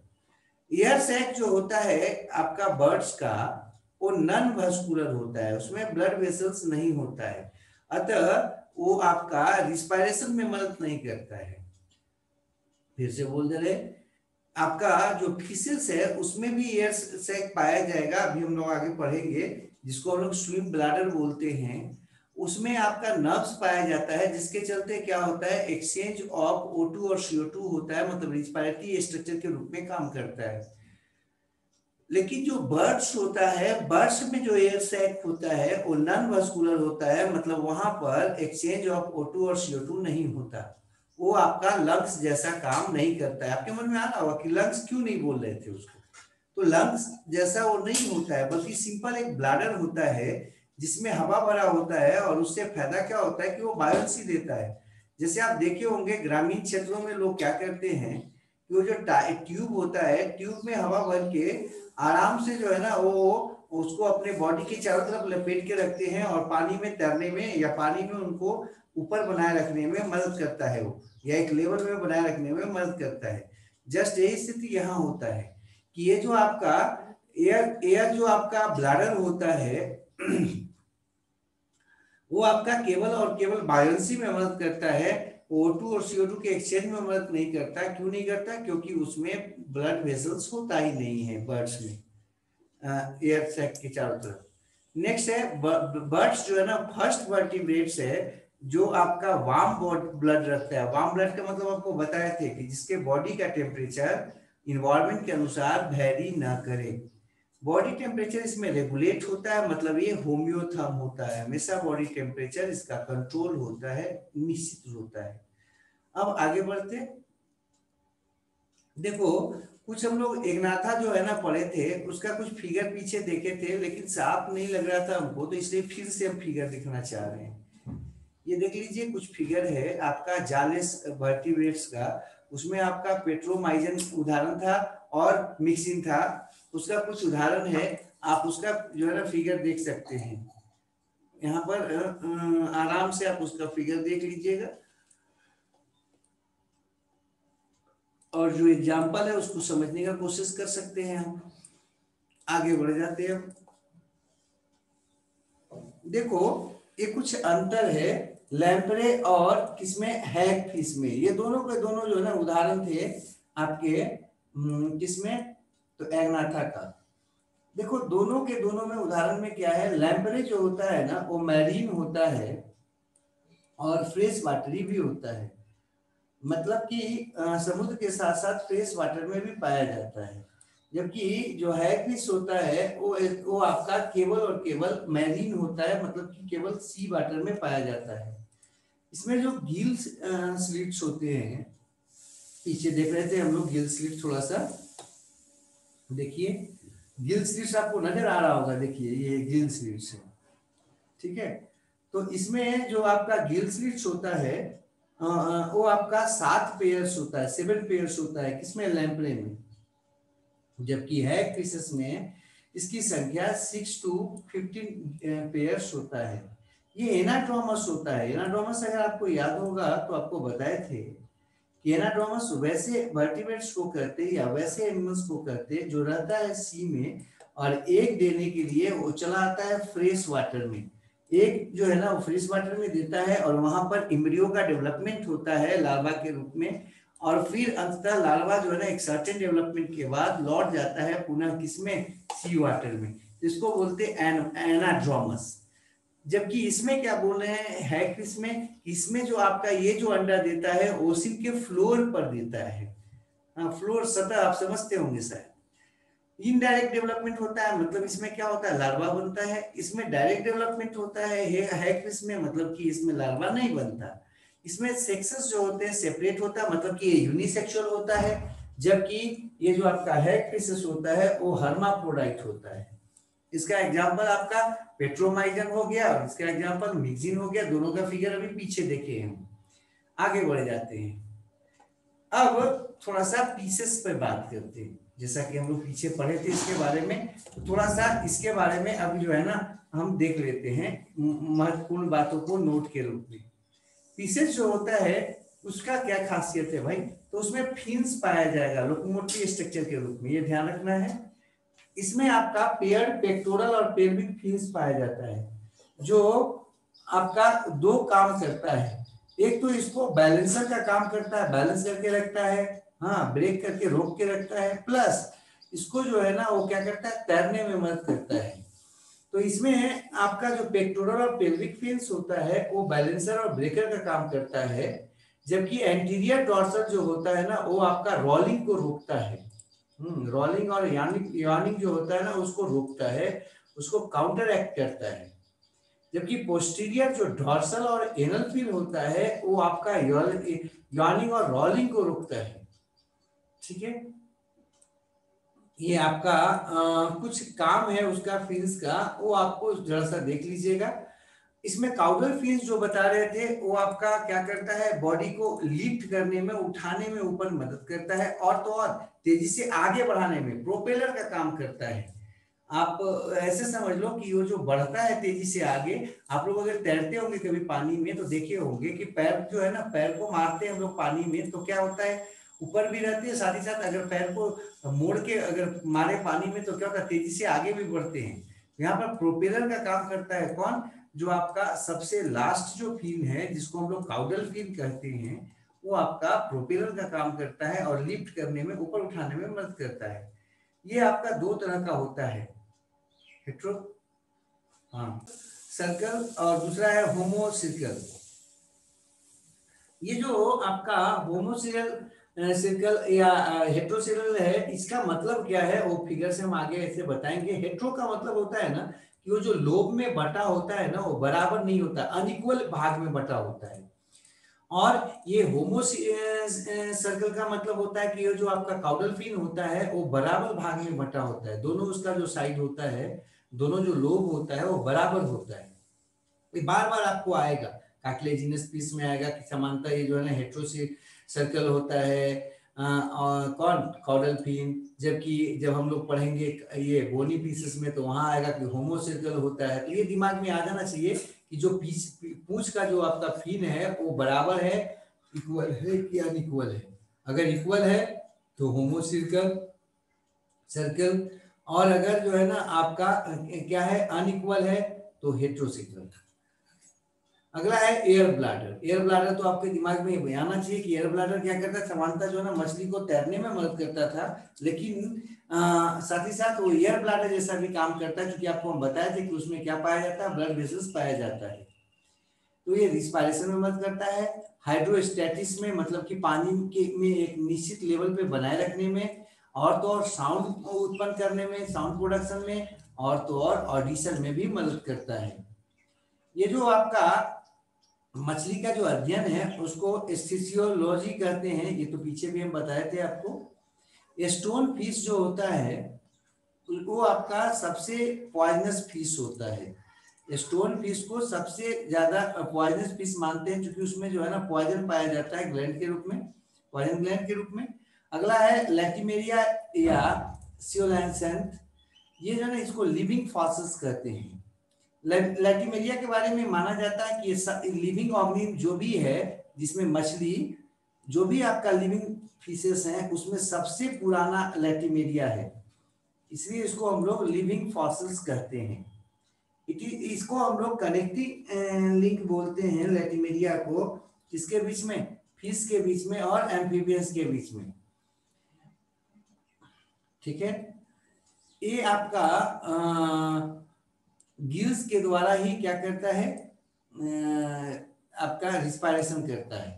ईयर सैक जो होता है आपका बर्ड्स का, वो नन वस्कुलर होता है, उसमें ब्लड वेसल्स नहीं होता है, अतः वो आपका रिस्पायरेशन में मदद नहीं करता है। फिर से बोल दे रहे, आपका जो फिशेस है उसमें भी एयर सैक पाया जाएगा, अभी हम लोग आगे पढ़ेंगे, जिसको हम लोग स्विम ब्लैडर बोलते हैं। उसमें आपका नर्व्स पाया जाता है, जिसके चलते क्या होता है, एक्सचेंज ऑफ O2 और CO2 होता है, मतलब रिस्पायरेटरी स्ट्रक्चर के रूप में काम करता है। लेकिन जो बर्ड्स होता है, बर्ड्स में जो एयर सैक होता है वो नॉन वस्कुलर होता है, मतलब वहां पर एक्सचेंज ऑफ O2 और CO2 नहीं होता, वो आपका लंग्स जैसा काम नहीं करता है। आपके मन में आ रहा होगा कि लंग्स क्यों नहीं बोल रहे थे उसको, तो लंग्स जैसा वो नहीं होता है, बल्कि सिंपल एक ब्लैडर होता है जिसमें हवा भरा होता है, और उससे फायदा क्या होता है कि वो बायोंसी देता है। जैसे आप देखे होंगे ग्रामीण क्षेत्रों में लोग क्या करते हैं कि वो जो ट्यूब होता है, ट्यूब में हवा भर के आराम से जो है ना वो उसको अपने बॉडी के चारों तरफ लपेट के रखते हैं, और पानी में तैरने में या पानी में उनको ऊपर बनाए रखने में मदद करता है वो, या एक लेवल में बनाए रखने में मदद करता है। जस्ट यही स्थिति यहाँ होता है कि ये जो आपका एयर एयर जो आपका ब्लैडर होता है वो आपका केवल और केवल बायोंसी में मदद करता है, O2 और CO2 के एक्सचेंज में मदद नहीं करता। क्यों नहीं करता, क्योंकि उसमें ब्लड वेसल्स होता ही नहीं है बर्ड्स में, एयर सैक के चारों तरफ। नेक्स्ट है बर्ड्स जो है ना, फर्स्ट वर्टिब्रेट्स है जो आपका वार्म ब्लड रखता है। वार्म ब्लड का मतलब आपको बताए थे कि जिसके बॉडी का टेम्परेचर इन्वायरमेंट के अनुसार वेरी ना करे। बॉडी टेम्परेचर इसमें रेगुलेट होता है, मतलब ये होम्योथर्म होता है, हमेशा बॉडी टेम्परेचर इसका कंट्रोल होता है, निश्चित होता है। अब आगे बढ़ते, देखो कुछ हम लोग एकनाथा जो है ना पढ़े थे, उसका कुछ फिगर पीछे देखे थे, लेकिन साफ नहीं लग रहा था हमको, तो इसलिए फिर से हम फिगर दिखना चाह रहे हैं। ये देख लीजिए, कुछ फिगर है आपका जालेस वर्टिब्रेट्स का, उसमें आपका पेट्रोमाइजन उदाहरण था और मिक्सिन था, उसका कुछ उदाहरण है, आप उसका जो है ना फिगर देख सकते हैं यहाँ पर, आराम से आप उसका फिगर देख लीजिएगा, और जो एग्जाम्पल है उसको समझने का कोशिश कर सकते हैं। हम आगे बढ़ जाते हैं। देखो ये कुछ अंतर है लैम्प्रे और किसमें, हैग फिश में। ये दोनों के दोनों जो है ना उदाहरण थे आपके किसमें, तो एग्नाथा का। देखो दोनों के दोनों में उदाहरण में क्या है, लैम्प्रे जो होता है ना वो मैरीन होता है और फ्रेश वाटरी भी होता है, मतलब कि समुद्र के साथ साथ फ्रेश वाटर में भी पाया जाता है। जबकि जो है फिश होता है वो आपका केवल और केवल मैरीन होता है, मतलब कि केवल सी वाटर में पाया जाता है। इसमें जो गिल स्लिट्स होते हैं, पीछे देख रहे थे हम लोग गिल स्लिट, थोड़ा सा देखिए, गिल स्लिट्स आपको नजर आ रहा होगा, देखिए ये गिल स्लिट्स है, ठीक है। तो इसमें जो आपका गिल स्लिट्स होता है वो आपका 7 पेयर्स होता है, 7 पेयर्स होता है, किसमें, लैम्प्रे में। जबकि हैग फिशेस में इसकी संख्या 6 to 15 पेयर्स होता है। ये एनाड्रोमस होता है। एनाड्रोमस अगर आपको याद होगा तो आपको बताए थे कि एनाड्रोमस वैसे वर्टिब्रेट्स को कहते हैं या वैसे एनिमल्स को कहते हैं जो रहता है सी में, और एक देने के लिए वो चला आता है फ्रेश वाटर में। एक जो है ना वो फ्रेश वाटर में देता है, और वहां पर इम्ब्रियो का डेवलपमेंट होता है लार्वा के रूप में, और फिर अंततः लार्वा जो है ना एक सर्टेन डेवलपमेंट के बाद लौट जाता है पुनः किसमें, सी वाटर में। इसको बोलते हैं एनाड्रोमस। जबकि इसमें क्या बोल रहे हैं है कि इसमें जो आपका ये जो अंडा देता है ओसिन के फ्लोर पर देता है। हाँ, फ्लोर सतह आप समझते होंगे शायद। इनडायरेक्ट डेवलपमेंट होता है, मतलब इसमें क्या होता है, लार्वा बनता है। इसमें डायरेक्ट डेवलपमेंट होता है इसमें, मतलब कि इसमें लार्वा नहीं बनता। इसमें सेक्सेस जो होते हैं सेपरेट होता है, मतलब कि ये यूनिसेक्सुअल होता है, जबकि ये जो आपका हैगफिश होता है वो हर्माफ्रोडाइट होता है। इसका एग्जांपल आपका पेट्रोमाइजन हो गया और इसका एग्जांपल मिक्सिन हो गया। दोनों का फिगर अभी पीछे देखे हम। आगे बढ़ जाते हैं। अब थोड़ा सा पीसेस पे बात करते हैं, जैसा कि हम लोग पीछे पढ़े थे इसके बारे में, तो थोड़ा सा इसके बारे में अब जो है ना हम देख लेते हैं महत्वपूर्ण बातों को नोट के रूप में। पीसेस जो होता है उसका क्या खासियत है भाई, तो उसमें फिन्स पाया जाएगा लोकोमोटिव स्ट्रक्चर के रूप में, ये ध्यान रखना है। इसमें आपका पेयर्ड पेक्टोरल और पेल्विक फिन्स पाया जाता है, जो आपका दो काम करता है। एक तो इसको बैलेंसर का काम करता है, बैलेंस करके रखता है, हाँ ब्रेक करके रोक के रखता है, प्लस इसको जो है ना वो क्या करता है, तैरने में मदद करता है। तो इसमें आपका जो पेक्टोरल और पेल्विक फिन्स होता है वो बैलेंसर और ब्रेकर का काम करता है, जबकि एंटीरियर डॉर्सल जो होता है ना वो आपका रोलिंग को रोकता है। रोलिंग और यानिंग जो होता है ना उसको रोकता है, उसको काउंटर एक्ट करता है। जबकि पोस्टीरियर जो डॉर्सल और एनल फिन होता है वो आपका यानिंग और रोलिंग को रोकता है। ठीक है, ये आपका कुछ काम है उसका फिन्स का, वो आपको जरा सा देख लीजिएगा। इसमें काउडल फिन्स जो बता रहे थे वो आपका क्या करता है, बॉडी को लिफ्ट करने में, उठाने में ऊपर मदद करता है, और तो और तेजी से आगे बढ़ाने में प्रोपेलर का काम करता है। आप ऐसे समझ लो कि वो जो बढ़ता है तेजी से आगे, आप लोग अगर तैरते होंगे कभी पानी में तो देखे होंगे कि पैर जो है ना, पैर को मारते हैं हम लोग पानी में तो क्या होता है, ऊपर भी रहती है, साथ ही साथ अगर पैर को मोड़ के अगर मारे पानी में तो क्या होता है, तेजी से आगे भी बढ़ते हैं। यहाँ पर प्रोपेलर का काम करता है कौन, जो आपका सबसे लास्ट जो फिन है जिसको हम लोग काउडल फिन कहते हैं, वो आपका प्रोपेलर का काम करता है और लिफ्ट करने में, ऊपर उठाने में मदद करता है। ये आपका दो तरह का होता है, हेट्रो हाँ सर्कल और दूसरा है होमोसिर्कल। ये जो आपका होमोसिर्कल सर्कल या हेट्रोसिर्कल है, इसका मतलब क्या है वो फिगर से हम आगे ऐसे बताएंगे। हेट्रो का मतलब होता है ना कि वो जो लोब में बटा होता है ना वो बराबर नहीं होता, अनइक्वल भाग में बटा होता है। और ये होमो सर्कल का मतलब होता है कि ये जो आपका काउडल फिन होता है वो बराबर भाग में बटा होता है, दोनों उसका जो साइड होता है, दोनों जो लोब होता है वो बराबर होता है। ये बार बार आपको आएगा, कार्टिलेजिनस पीस में आएगा कि समानता ये जो है ना हेट्रोसी सर्कल होता है और कौन काउडल फिन, जबकि जब हम लोग पढ़ेंगे ये बोनी पीसेस में तो वहां आएगा कि होमो सर्कल होता है। तो ये दिमाग में आ जाना चाहिए कि जो पूंछ का जो आपका फिन है वो बराबर है, इक्वल है कि अनइक्वल है। अगर इक्वल है तो होमो सर्कल, और अगर जो है ना आपका क्या है अनइक्वल है तो हेट्रोसिकल। अगला है एयर ब्लैडर। एयर ब्लैडर तो आपके दिमाग में आना चाहिए कि एयर ब्लैडर क्या करता है, समानता जो है ना मछली को तैरने में मदद करता था, लेकिन साथ ही साथ वो एयर ब्लैडर जैसा भी काम करता है, क्योंकि आपको हम बताया था कि उसमें क्या पाया जाता है, ब्लड वेसल्स पाया जाता है। तो ये रिस्पायरेशन में मदद करता है, हाइड्रोस्टैटिस में मतलब कि पानी के में एक निश्चित लेवल पे बनाए रखने में, और तो और साउंड उत्पन्न करने में, साउंड प्रोडक्शन में, और तो और ऑडिशन में भी मदद करता है। ये जो आपका मछली का जो अध्ययन है उसको एस्थिसियोलॉजी कहते हैं, ये तो पीछे भी हम बताए थे आपको। स्टोन फिश जो होता है वो आपका सबसे पॉइजनस फिश होता है। स्टोन फिश को सबसे ज्यादा पॉइजनस फिश मानते हैं, क्योंकि उसमें जो है ना पॉइजन पाया जाता है ग्लैंड के रूप में, पॉइजन ग्लैंड के रूप में। अगला है लैटिमेरिया या सियोलैंसेंथ। ये जो है ना इसको लिविंग फॉसिल्स कहते हैं। लैटिमेरिया के बारे में माना जाता है कि ये लिविंग ऑर्गेनिज्म जो भी है, जिसमें मछली जो भी आपका लिविंग फिशेस हैं उसमें सबसे पुराना लैटिमेरिया है, इसलिए इसको हम लोग लिविंग फॉसिल्स कहते हैं। इसको हम लोग कनेक्टिंग लिंक बोलते हैं लैटिमेरिया को, किसके बीच में, फिश के बीच में और एम्फीबियंस के बीच में। ठीक है, ये आपका गिल्स के द्वारा ही क्या करता है, आपका रिस्पायरेशन करता है।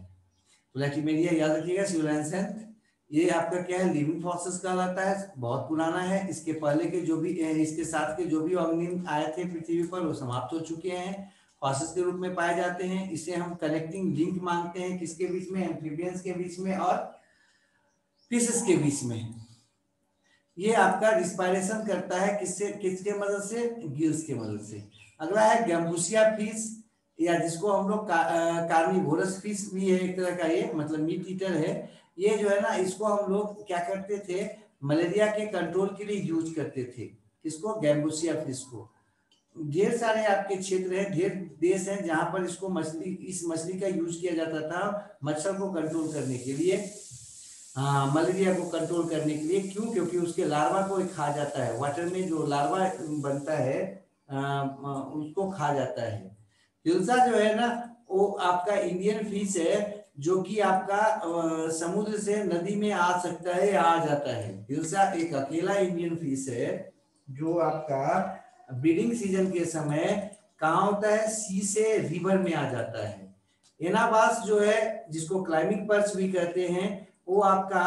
प्लैटिमेरिया याद रखिएगा, सिवलेंसेंट, ये आपका क्या है, लिविंग फॉसिल्स कहलाता है, बहुत पुराना है। इसके पहले के जो भी इसके साथ के जो भी ऑर्गेनिज्म आए थे पृथ्वी पर वो समाप्त हो चुके हैं, फॉसिल्स के रूप में पाए जाते हैं। इसे हम कनेक्टिंग लिंक मानते हैं, किसके बीच में, एम्फीबियंस के बीच में और फिशेस के बीच में। ये आपका रिस्पायरेशन करता है किससे, किसके मदद से, गिल्स के मदद से। अगला है गैम्बूसिया फिश, या जिसको हम लोग कार्निवोरस फिश भी है एक तरह का, ये मतलब मीट ईटर है। ये जो है ना, इसको हम लोग क्या करते थे, मलेरिया के कंट्रोल के लिए यूज करते थे। किसको, गैम्बूसिया फिश को। ढेर सारे आपके क्षेत्र है, ढेर देश हैं जहां पर इसको मछली, इस मछली का यूज किया जाता था मच्छर को कंट्रोल करने के लिए, मलेरिया को कंट्रोल करने के लिए। क्यों, क्योंकि उसके लार्वा को खा जाता है, वाटर में जो लार्वा बनता है उसको खा जाता है। हिल्सा जो है ना, वो आपका इंडियन फिश है, जो कि आपका समुद्र से नदी में आ सकता है या आ जाता है। हिल्सा एक अकेला इंडियन फिश है जो आपका ब्रीडिंग सीजन के समय कहाँ होता है, सी से रिवर में आ जाता है। एनाबास जो है, जिसको क्लाइमिंग पर्च भी कहते हैं, वो आपका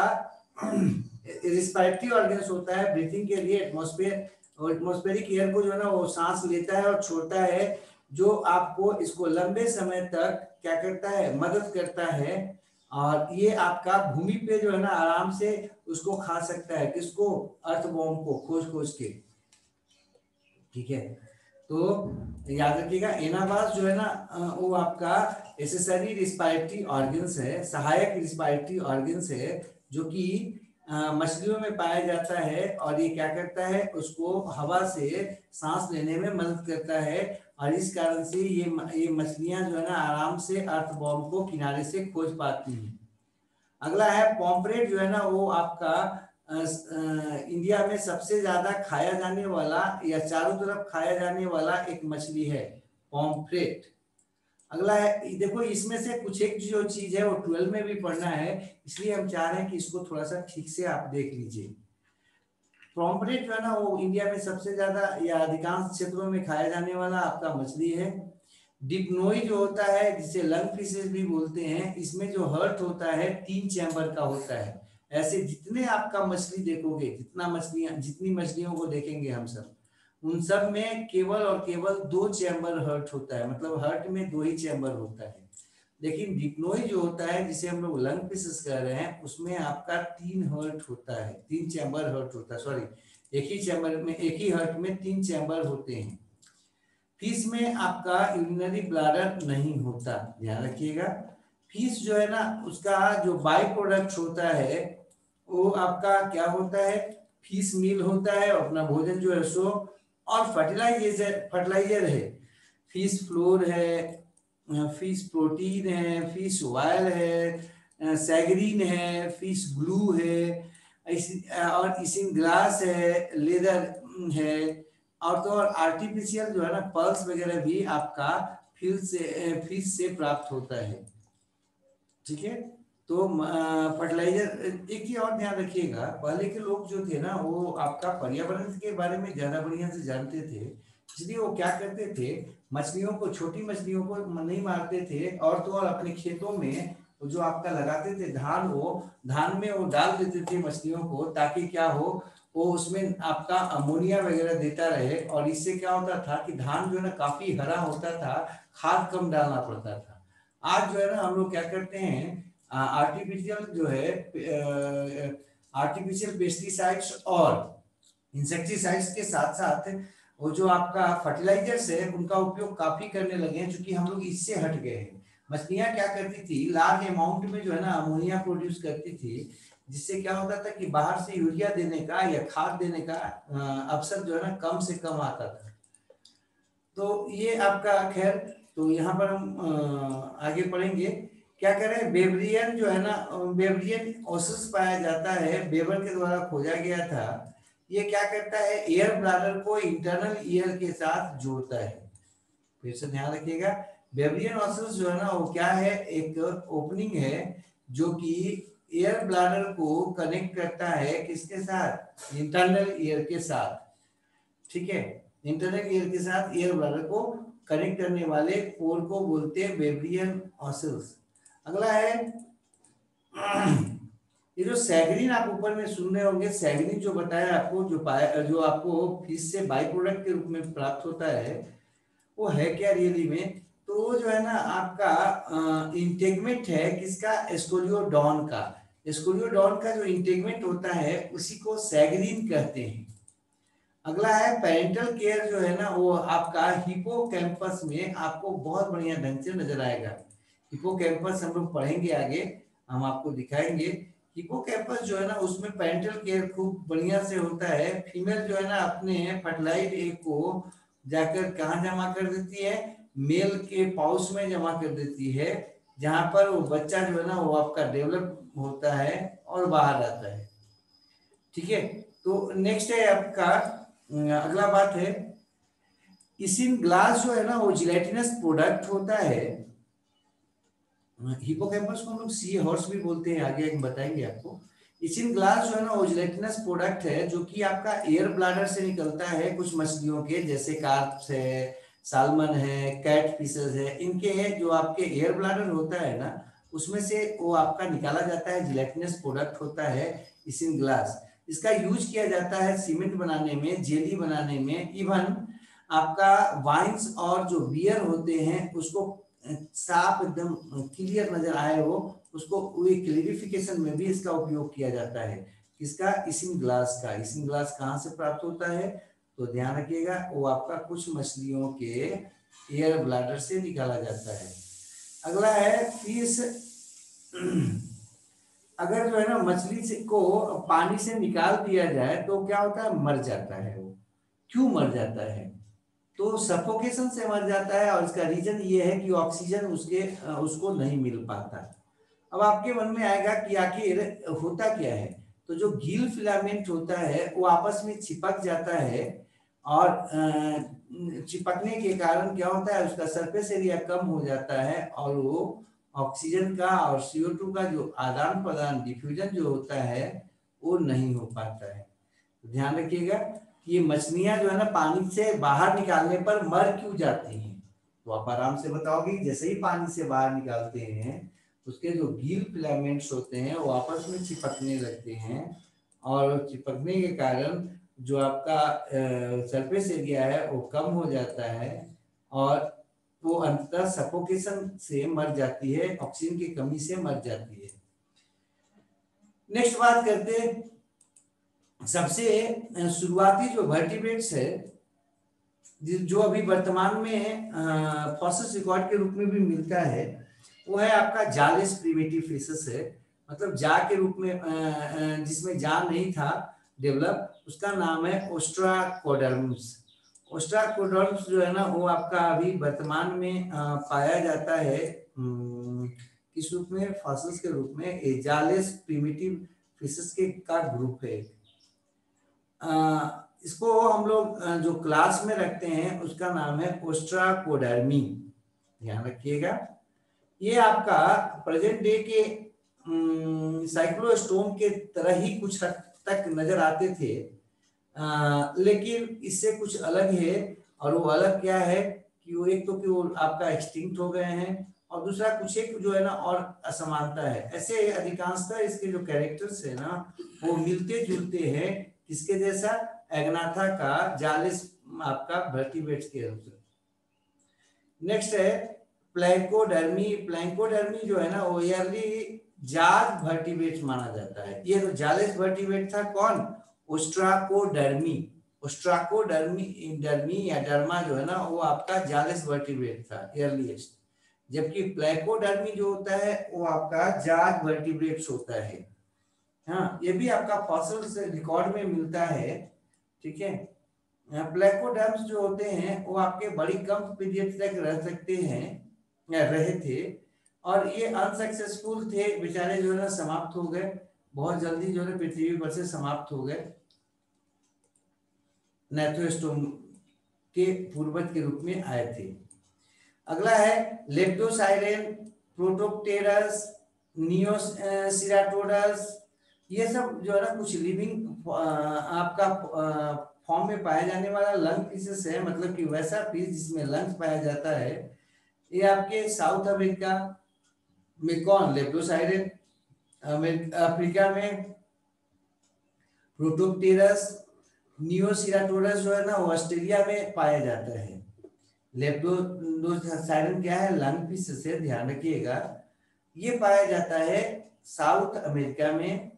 रिस्पायरेटरी ऑर्गन्स होता है, ब्रीथिंग के लिए एटमॉस्फेयर और एटमॉस्फेरिक एयर को जो है ना वो सांस लेता है और छोड़ता है, जो आपको इसको लंबे समय तक क्या करता है, मदद करता है। और ये आपका भूमि पे जो है ना आराम से उसको खा सकता है, किसको, अर्थवॉर्म को, खोज खोज के। ठीक है, तो याद रखिएगा, एनाबास जो है ना वो आपका एसेसरी रिस्पायरेटरी ऑर्गन्स है, सहायक रिस्पायरेटरी ऑर्गन्स है, जो कि मछलियों में पाया जाता है। और ये क्या करता है, उसको हवा से सांस लेने में मदद करता है, और इस कारण से ये मछलियां जो है ना आराम से अर्थवॉर्म को किनारे से खोज पाती हैं। अगला है पॉम्फ्रेट, जो है ना वो आपका इंडिया में सबसे ज्यादा खाया जाने वाला या चारों तरफ खाया जाने वाला एक मछली है, पॉम्फ्रेट। अगला है, देखो इसमें से कुछ एक जो चीज है वो 12 में भी पढ़ना है, इसलिए हम चाह रहे हैं कि इसको थोड़ा सा ठीक से आप देख लीजिए। पॉम्फ्रेट जो है ना वो इंडिया में सबसे ज्यादा या अधिकांश क्षेत्रों में खाया जाने वाला आपका मछली है। डिप्नोई जो होता है, जिसे लंग फिशेस भी बोलते हैं, इसमें जो हर्ट होता है 3 चैम्बर का होता है। ऐसे जितने आपका मछली देखोगे, जितना मछलियां, जितनी मछलियों को देखेंगे हम सब, उन सब में केवल और केवल 2 चैम्बर हर्ट होता है, मतलब हर्ट में 2 ही चैम्बर होता है। लेकिन डिप्नोई जो होता है, जिसे हम लोग लंग फिशेस कह रहे हैं, उसमें आपका 3 हर्ट होता है, 3 चैम्बर हर्ट होता है, सॉरी, एक ही चैम्बर में, एक ही हर्ट में 3 चैम्बर होते हैं। फिश में आपका यूरिनरी ब्लैडर नहीं होता, ध्यान रखिएगा। फिश जो है ना, उसका जो बाई प्रोडक्ट होता है वो आपका क्या होता है, फिश मील होता है, अपना भोजन जो है सो, और फर्टिलाइजर फर्टिलाइजर है, फिश फ्लोर है, फिश प्रोटीन है, फिश ऑयल है, सैगरीन है, फिश ग्लू है, और इसिन ग्लास है, लेदर है, और तो और आर्टिफिशियल जो है ना पल्स वगैरह भी आपका फिश से प्राप्त होता है। ठीक है, तो फर्टिलाइजर, एक ही और ध्यान रखिएगा, पहले के लोग जो थे ना वो आपका पर्यावरण के बारे में ज्यादा बढ़िया से जानते थे, इसलिए वो क्या करते थे, मछलियों को, छोटी मछलियों को नहीं मारते थे, और तो और अपने खेतों में जो आपका लगाते थे धान, वो धान में वो डाल देते थे मछलियों को, ताकि क्या हो, वो उसमें आपका अमोनिया वगैरह देता रहे, और इससे क्या होता था कि धान जो है ना काफी हरा होता था, खाद कम डालना पड़ता था। आज जो है ना हम लोग क्या करते हैं, आर्टिफिशियल जो है, आर्टिफिशियल पेस्टिसाइड्स और इंसेक्टिसाइड्स के साथ साथ वो जो आपका फर्टिलाइजर्स है उनका उपयोग काफी करने लगे हैं, क्योंकि हम लोग इससे हट गए हैं। मछलियां क्या करती थी, लार्ज अमाउंट में जो है ना अमोनिया प्रोड्यूस करती थी, जिससे क्या होता था कि बाहर से यूरिया देने का या खाद देने का अवसर जो है ना कम से कम आता था। तो ये आपका खैर, तो यहाँ पर हम आगे पढ़ेंगे, क्या करें, बेवरियन जो है ना, बेवरियन ओसिस पाया जाता है, बेवर के द्वारा खोजा गया था। ये क्या करता है, एयर ब्लैडर को इंटरनल ईयर के साथ जोड़ता है। फिर से ध्यान रखिएगा, बेवरियन ओसिस जो है ना वो क्या है, एक ओपनिंग है जो कि एयर ब्लैडर को कनेक्ट करता है किसके साथ, इंटरनल ईयर के साथ। ठीक है, इंटरनल ईयर के साथ ईयर ब्लैडर को कनेक्ट करने वाले पोर को बोलते हैं बेवरियन ऑसिल्स। अगला है ये जो सैगरीन आप ऊपर में सुन रहे होंगे, सैगरीन जो बताया आपको, जो आपको फिश से बाई प्रोडक्ट के रूप में प्राप्त होता है, वो है क्या रियली में? तो वो जो है ना आपका इंटेगमेंट है किसका? एस्कोलियोडॉन का। एस्कोलियोडॉन का जो इंटेगमेंट होता है उसी को सैगरीन कहते हैं। अगला है पेरेंटल केयर, जो है ना वो आपका हिपोकैम्पस में आपको बहुत बढ़िया ढंग से नजर आएगा। हिपोकैम्पस हम लोग पढ़ेंगे आगे, हम आपको दिखाएंगे। हिपोकैम्पस जो है ना उसमें पेरेंटल केयर खूब बढ़िया से होता है। फीमेल जो है ना अपने फर्टिलाइज्ड एग को जाकर कहाँ जमा कर देती है? मेल के पाउच में जमा कर देती है, जहां पर वो बच्चा जो है ना वो आपका डेवलप होता है और बाहर आता है। ठीक है, तो नेक्स्ट है आपका अगला बात है इसिन ग्लास जो है ना वो जिलेटिनस प्रोडक्ट होता है। हिपोकैम्पस को हम लोग सी हॉर्स भी बोलते हैं, आगे हम बताएंगे आपको। इसिन ग्लास जो है ना वो जिलेटिनस प्रोडक्ट है जो कि आपका एयर ब्लैडर से निकलता है कुछ मछलियों के, जैसे कार्प्स है, सालमन है, कैट फिशेस है, इनके जो आपके एयर ब्लैडर होता है ना उसमें से वो आपका निकाला जाता है, जिलेटिनस प्रोडक्ट होता है इसिन ग्लास। इसका यूज किया जाता है सीमेंट बनाने में, जेली बनाने में, इवन आपका वाइन्स और जो बियर होते हैं उसको साफ एकदम क्लियर नजर आए हो, उसको क्लियरिफिकेशन में भी इसका उपयोग किया जाता है। किसका? इसिन ग्लास का। इसिन ग्लास कहाँ से प्राप्त होता है? तो ध्यान रखिएगा, वो आपका कुछ मछलियों के एयर ब्लैडर से निकाला जाता है। अगला है फिश। अगर जो है ना मछली से को पानी से निकाल दिया जाए तो क्या होता है? मर जाता है वो। क्यों मर जाता है? तो सफोकेशन से मर जाता है, और इसका रीजन ये है कि ऑक्सीजन उसको नहीं मिल पाता। अब आपके मन में आएगा कि आखिर होता क्या है? तो जो गिल फिलामेंट होता है वो आपस में चिपक जाता है, और चिपकने के कारण क्या होता है? उसका सरफेस एरिया कम हो जाता है, और वो ऑक्सीजन का और CO2 का जो आदान प्रदान, डिफ्यूजन जो होता है वो नहीं हो पाता है। ध्यान रखिएगा कि ये मछलियां जो है ना पानी से बाहर निकालने पर मर क्यों जाती हैं? तो आप आराम से बताओगे। जैसे ही पानी से बाहर निकालते हैं उसके जो गिल फिलामेंट्स होते हैं वो आपस में चिपकने लगते हैं, और चिपकने के कारण जो आपका सरफेस एरिया है वो कम हो जाता है, और वो अंततः सफोकेशन से मर जाती है, ऑक्सीजन की कमी से मर जाती है। नेक्स्ट बात करते हैं सबसे शुरुआती जो वर्टिब्रेट्स है जो अभी वर्तमान में फॉसिल रिकॉर्ड के रूप में भी मिलता है, वो है आपका जालिस प्रिमिटिव फिशेस है। मतलब जा के रूप में जिसमें जान नहीं था डेवलप, उसका नाम है ओस्ट्राकोडर्म्स। ओस्ट्राकोडर्म्स जो है ना वो आपका अभी वर्तमान में पाया जाता है किस रूप में? फॉसिल्स के रूप में। जालिस प्रिमिटिव फिशेस के का ग्रुप है। इसको हम लोग जो क्लास में रखते हैं उसका नाम है ओस्ट्राकोडर्मी। ध्यान रखिएगा, ये आपका प्रेजेंट डे के साइक्लोस्टोम के तरह ही कुछ हद तक नजर आते थे, लेकिन इससे कुछ अलग है। और वो अलग क्या है कि वो एक तो कि वो आपका एक्सटिंक्ट हो गए हैं, और दूसरा कुछ एक जो है ना और असमानता है। ऐसे अधिकांशतः इसके जो कैरेक्टर्स है ना वो मिलते जुलते हैं, किसके जैसा? एग्नाथा का, जालिस आपका वर्टिब्रेट्स के अनुसार। नेक्स्ट है प्लैंकोडर्मी। प्लैंकोडर्मी जो है ना वो ईयरली जाग वर्टिब्रेट्स माना जाता है। ये जो जालिस वर्टिब्रेट था कौन? ओस्ट्राकोडर्मी। ओस्ट्राकोडर्मी या डर्मा जो है ना वो आपका जालिस वर्टिब्रेट था ईयरलीस्ट, जबकि प्लैंकोडर्मी जो होता है वो आपका जाग वर्टिब्रेट्स होता है। हाँ, ये भी आपका फॉसिल से रिकॉर्ड में मिलता है। ठीक है, प्लैकोडर्म्स जो होते हैं वो आपके बड़ी कम पीरियड तक रह सकते हैं या रहे थे, और ये अनसक्सेसफुल थे बेचारे, जो है ना समाप्त हो गए बहुत जल्दी, जो है पृथ्वी पर से समाप्त हो गए, नेथोस्टोम के पूर्वज के रूप में आए थे। अगला है लेप्टोसाइरेन, प्रोटोप्टेरस, नियोसिराटोडस। ये सब जो है ना कुछ लिविंग आपका फॉर्म में पाया जाने वाला लंग फिशेस है, मतलब कि वैसा फिश जिसमें लंग्स पाया जाता है, ये आपके साउथ अमेरिका में कौन, लेप्टोसाइरेन, अफ्रीका में प्रोटोप्टेरस, नियोसिराटोरस जो है ना वो ऑस्ट्रेलिया में पाया जाता है। लेप्टोसाइरेन क्या है, लंग फिश से ध्यान रखिएगा, ये पाया जाता है साउथ अमेरिका में।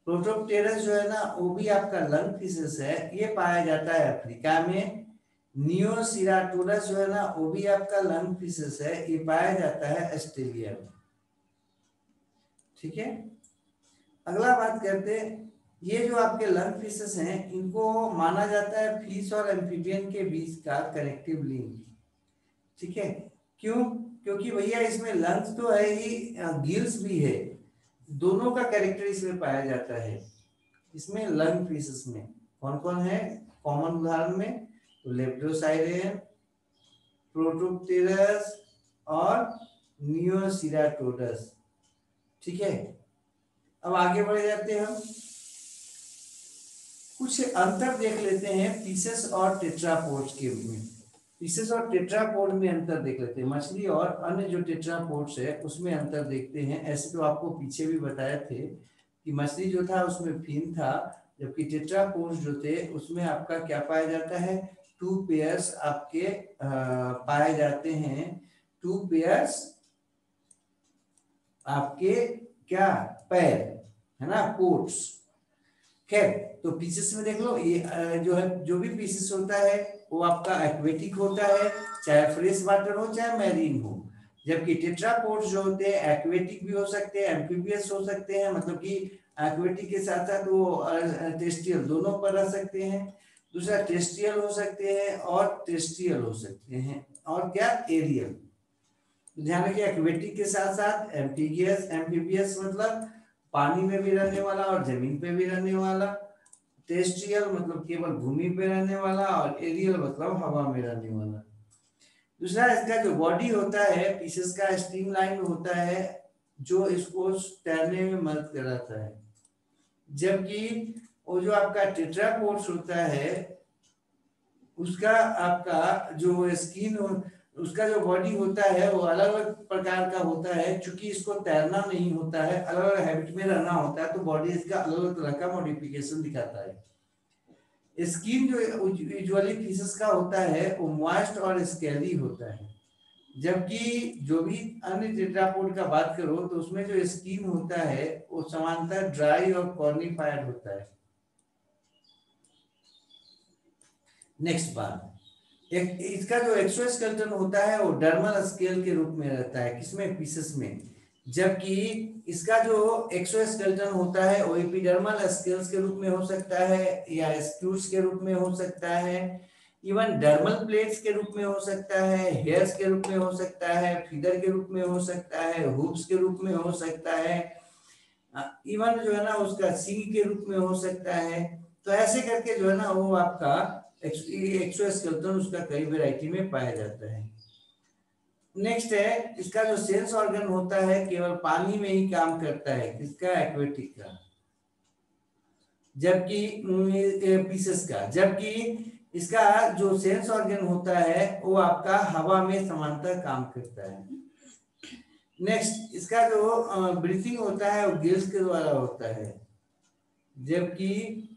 प्रोटोप्टेरस जो है ना वो भी आपका लंग फिशेस है, ये पाया जाता है अफ्रीका में। नियोसिराटोरस जो है ना वो भी आपका लंग फिशेस है, ये पाया जाता है ऑस्ट्रेलिया में। ठीक है, अगला बात करते हैं, ये जो आपके लंग फिशेस हैं इनको माना जाता है फिश और एम्फीबियन के बीच का कनेक्टिव लिंक। ठीक है, क्यों, क्योंकि भैया इसमें लंग्स तो है ही, गिल्स भी है, दोनों का कैरेक्टर इसमें पाया जाता है। इसमें लंग फिशेस में कौन कौन है कॉमन उदाहरण में, तो लेप्टोसाइरेन, प्रोटोप्टेरस और नियोसिराटोरस। ठीक है, अब आगे बढ़ जाते हैं, हम कुछ अंतर देख लेते हैं फिशेस और टेट्रापोड्स के में। फिशेस और टेट्रापोड में अंतर देख लेते हैं, मछली और अन्य जो टेट्रापोड्स है उसमें अंतर देखते हैं। ऐसे तो आपको पीछे भी बताया थे कि मछली जो था उसमें फिन था, जबकि टेट्रापोड्स जो थे उसमें आपका क्या पाया जाता है, 2 पेयर्स आपके पाए जाते हैं, 2 पेयर्स आपके क्या पैर है ना, पोर्ट्स। खैर, तो पीसेस में देख लो, ये जो है जो भी पीसेस होता है वो आपका एक्वेटिक होता है, चाहे फ्रेश वाटर हो चाहे मैरीन हो। जबकि टेट्रापोड्स जो होते हैं एक्वेटिक भी हो सकते हैं, एम्फीबियस हो सकते हैं, मतलब कि एक्वेटिक के साथ साथ वो टेरेस्ट्रियल दोनों पर रह सकते हैं। दूसरा टेरेस्ट्रियल हो सकते हैं और टेरेस्ट्रियल हो सकते हैं, और क्या, एरियल। ध्यान रखिए, एक्वेटिक के साथ साथ एम्फीबियस, एम्फीबियस मतलब पानी में भी रहने वाला और जमीन पे भी रहने वाला, टेरेस्ट्रियल मतलब केवल भूमि पे रहने वाला, और एरियल मतलब हवा में रहने वाला। दूसरा, इसका जो बॉडी होता है फिशेस का स्ट्रीमलाइन होता है, जो इसको तैरने में मदद कराता है। जबकि वो जो आपका टेट्रापोड्स होता है उसका आपका जो स्किन, उसका जो बॉडी होता है वो अलग अलग प्रकार का होता है, क्योंकि इसको तैरना नहीं होता है, अलग अलग हैबिट में रहना होता है, तो बॉडी इसका अलग अलग तरह का मॉडिफिकेशन दिखाता है। स्किन जो यूजुअली फिशेस का होता है वो मॉइस्ट और स्केली होता है, जबकि जो भी अन्य टेट्रापोड का बात करो तो उसमें जो स्किन होता है वो सामान्यतः ड्राई और कॉर्निफाइड होता है। नेक्स्ट बात, इसका जो एक्सोस्केलेटन होता है वो डर्मल स्केल के रूप में रहता है, किसमें, फिशेस में। जबकि इसका जो एक्सोस्केलेटन होता है वो एपिडर्मल स्केल्स के रूप में हो सकता है, या स्क्यूट्स के रूप में हो सकता है, इवन डर्मल प्लेट्स के रूप में हो सकता है, हेयर्स के रूप में हो सकता है, फीदर के रूप में हो सकता है, हुप्स के रूप में हो सकता है, इवन जो है ना उसका सींग के रूप में हो सकता है। तो ऐसे करके जो है ना वो आपका एक्सोस्केलेटन उसका कई वैरायटी में पाया जाता है। नेक्स्ट है, इसका जो सेंस ऑर्गन होता है केवल पानी में ही काम करता है, किसका, एक्वेटिक का, जबकि फिशेस का। जबकि इसका जो सेंस ऑर्गन होता है वो आपका हवा में समांतर काम करता है। नेक्स्ट, इसका जो ब्रीथिंग होता है वो गिल्स के द्वारा होता है, जबकि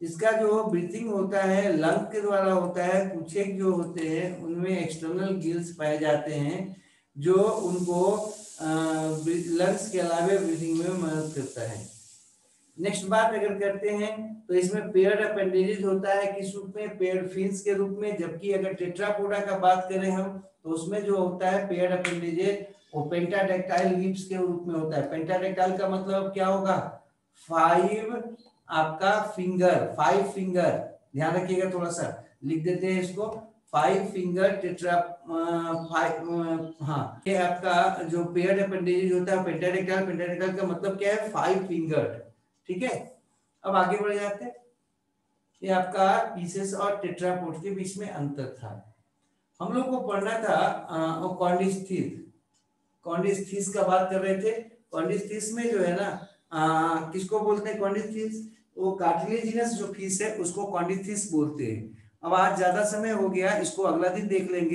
इसका जो ब्रीथिंग होता है लंग के द्वारा होता है। कुछ एक जो होते हैं उनमें एक्सटर्नल गिल्स पाए जाते हैं जो उनको लंग्स के अलावा ब्रीथिंग में मदद करता है। नेक्स्ट बात अगर करते हैं तो इसमें पेयर्ड अपेंडेजेस होता है, किस रूप में, पेयर्ड फिन्स के रूप में। जबकि अगर टेट्रापोडा का बात करें हम तो उसमें जो होता है पेयर्ड अपेंडेजेस वो पेंटाडेक्टाइल लिप्स के रूप में होता है। पेंटाडेक्टाइल का मतलब क्या होगा, 5 आपका फिंगर, 5 फिंगर, ध्यान रखिएगा, थोड़ा सा लिख देते हैं इसको, 5 फिंगर टेट्रा, 5, हाँ, ये आपका जो पेयर्ड अपेंडेजेस होता है पेंटाडेक्टाइल, पेंटाडेक्टाइल का मतलब क्या है, 5 फिंगर। ठीक है, अब आगे बढ़ जाते हैं, ये आपका पीसेस और टेट्रापोड के बीच में अंतर था। हम लोग को पढ़ना था कॉर्निस्थिस, कॉर्निस्थिस का बात कर रहे थे। कॉर्निस्थिस में जो है ना किसको बोलते हैं कॉर्निस्थिस, वो कार्टिलेजिनस जो फिश है उसको कॉन्डिथिस बोलते हैं। अब आज ज्यादा समय हो गया, इसको अगला दिन देख लेंगे।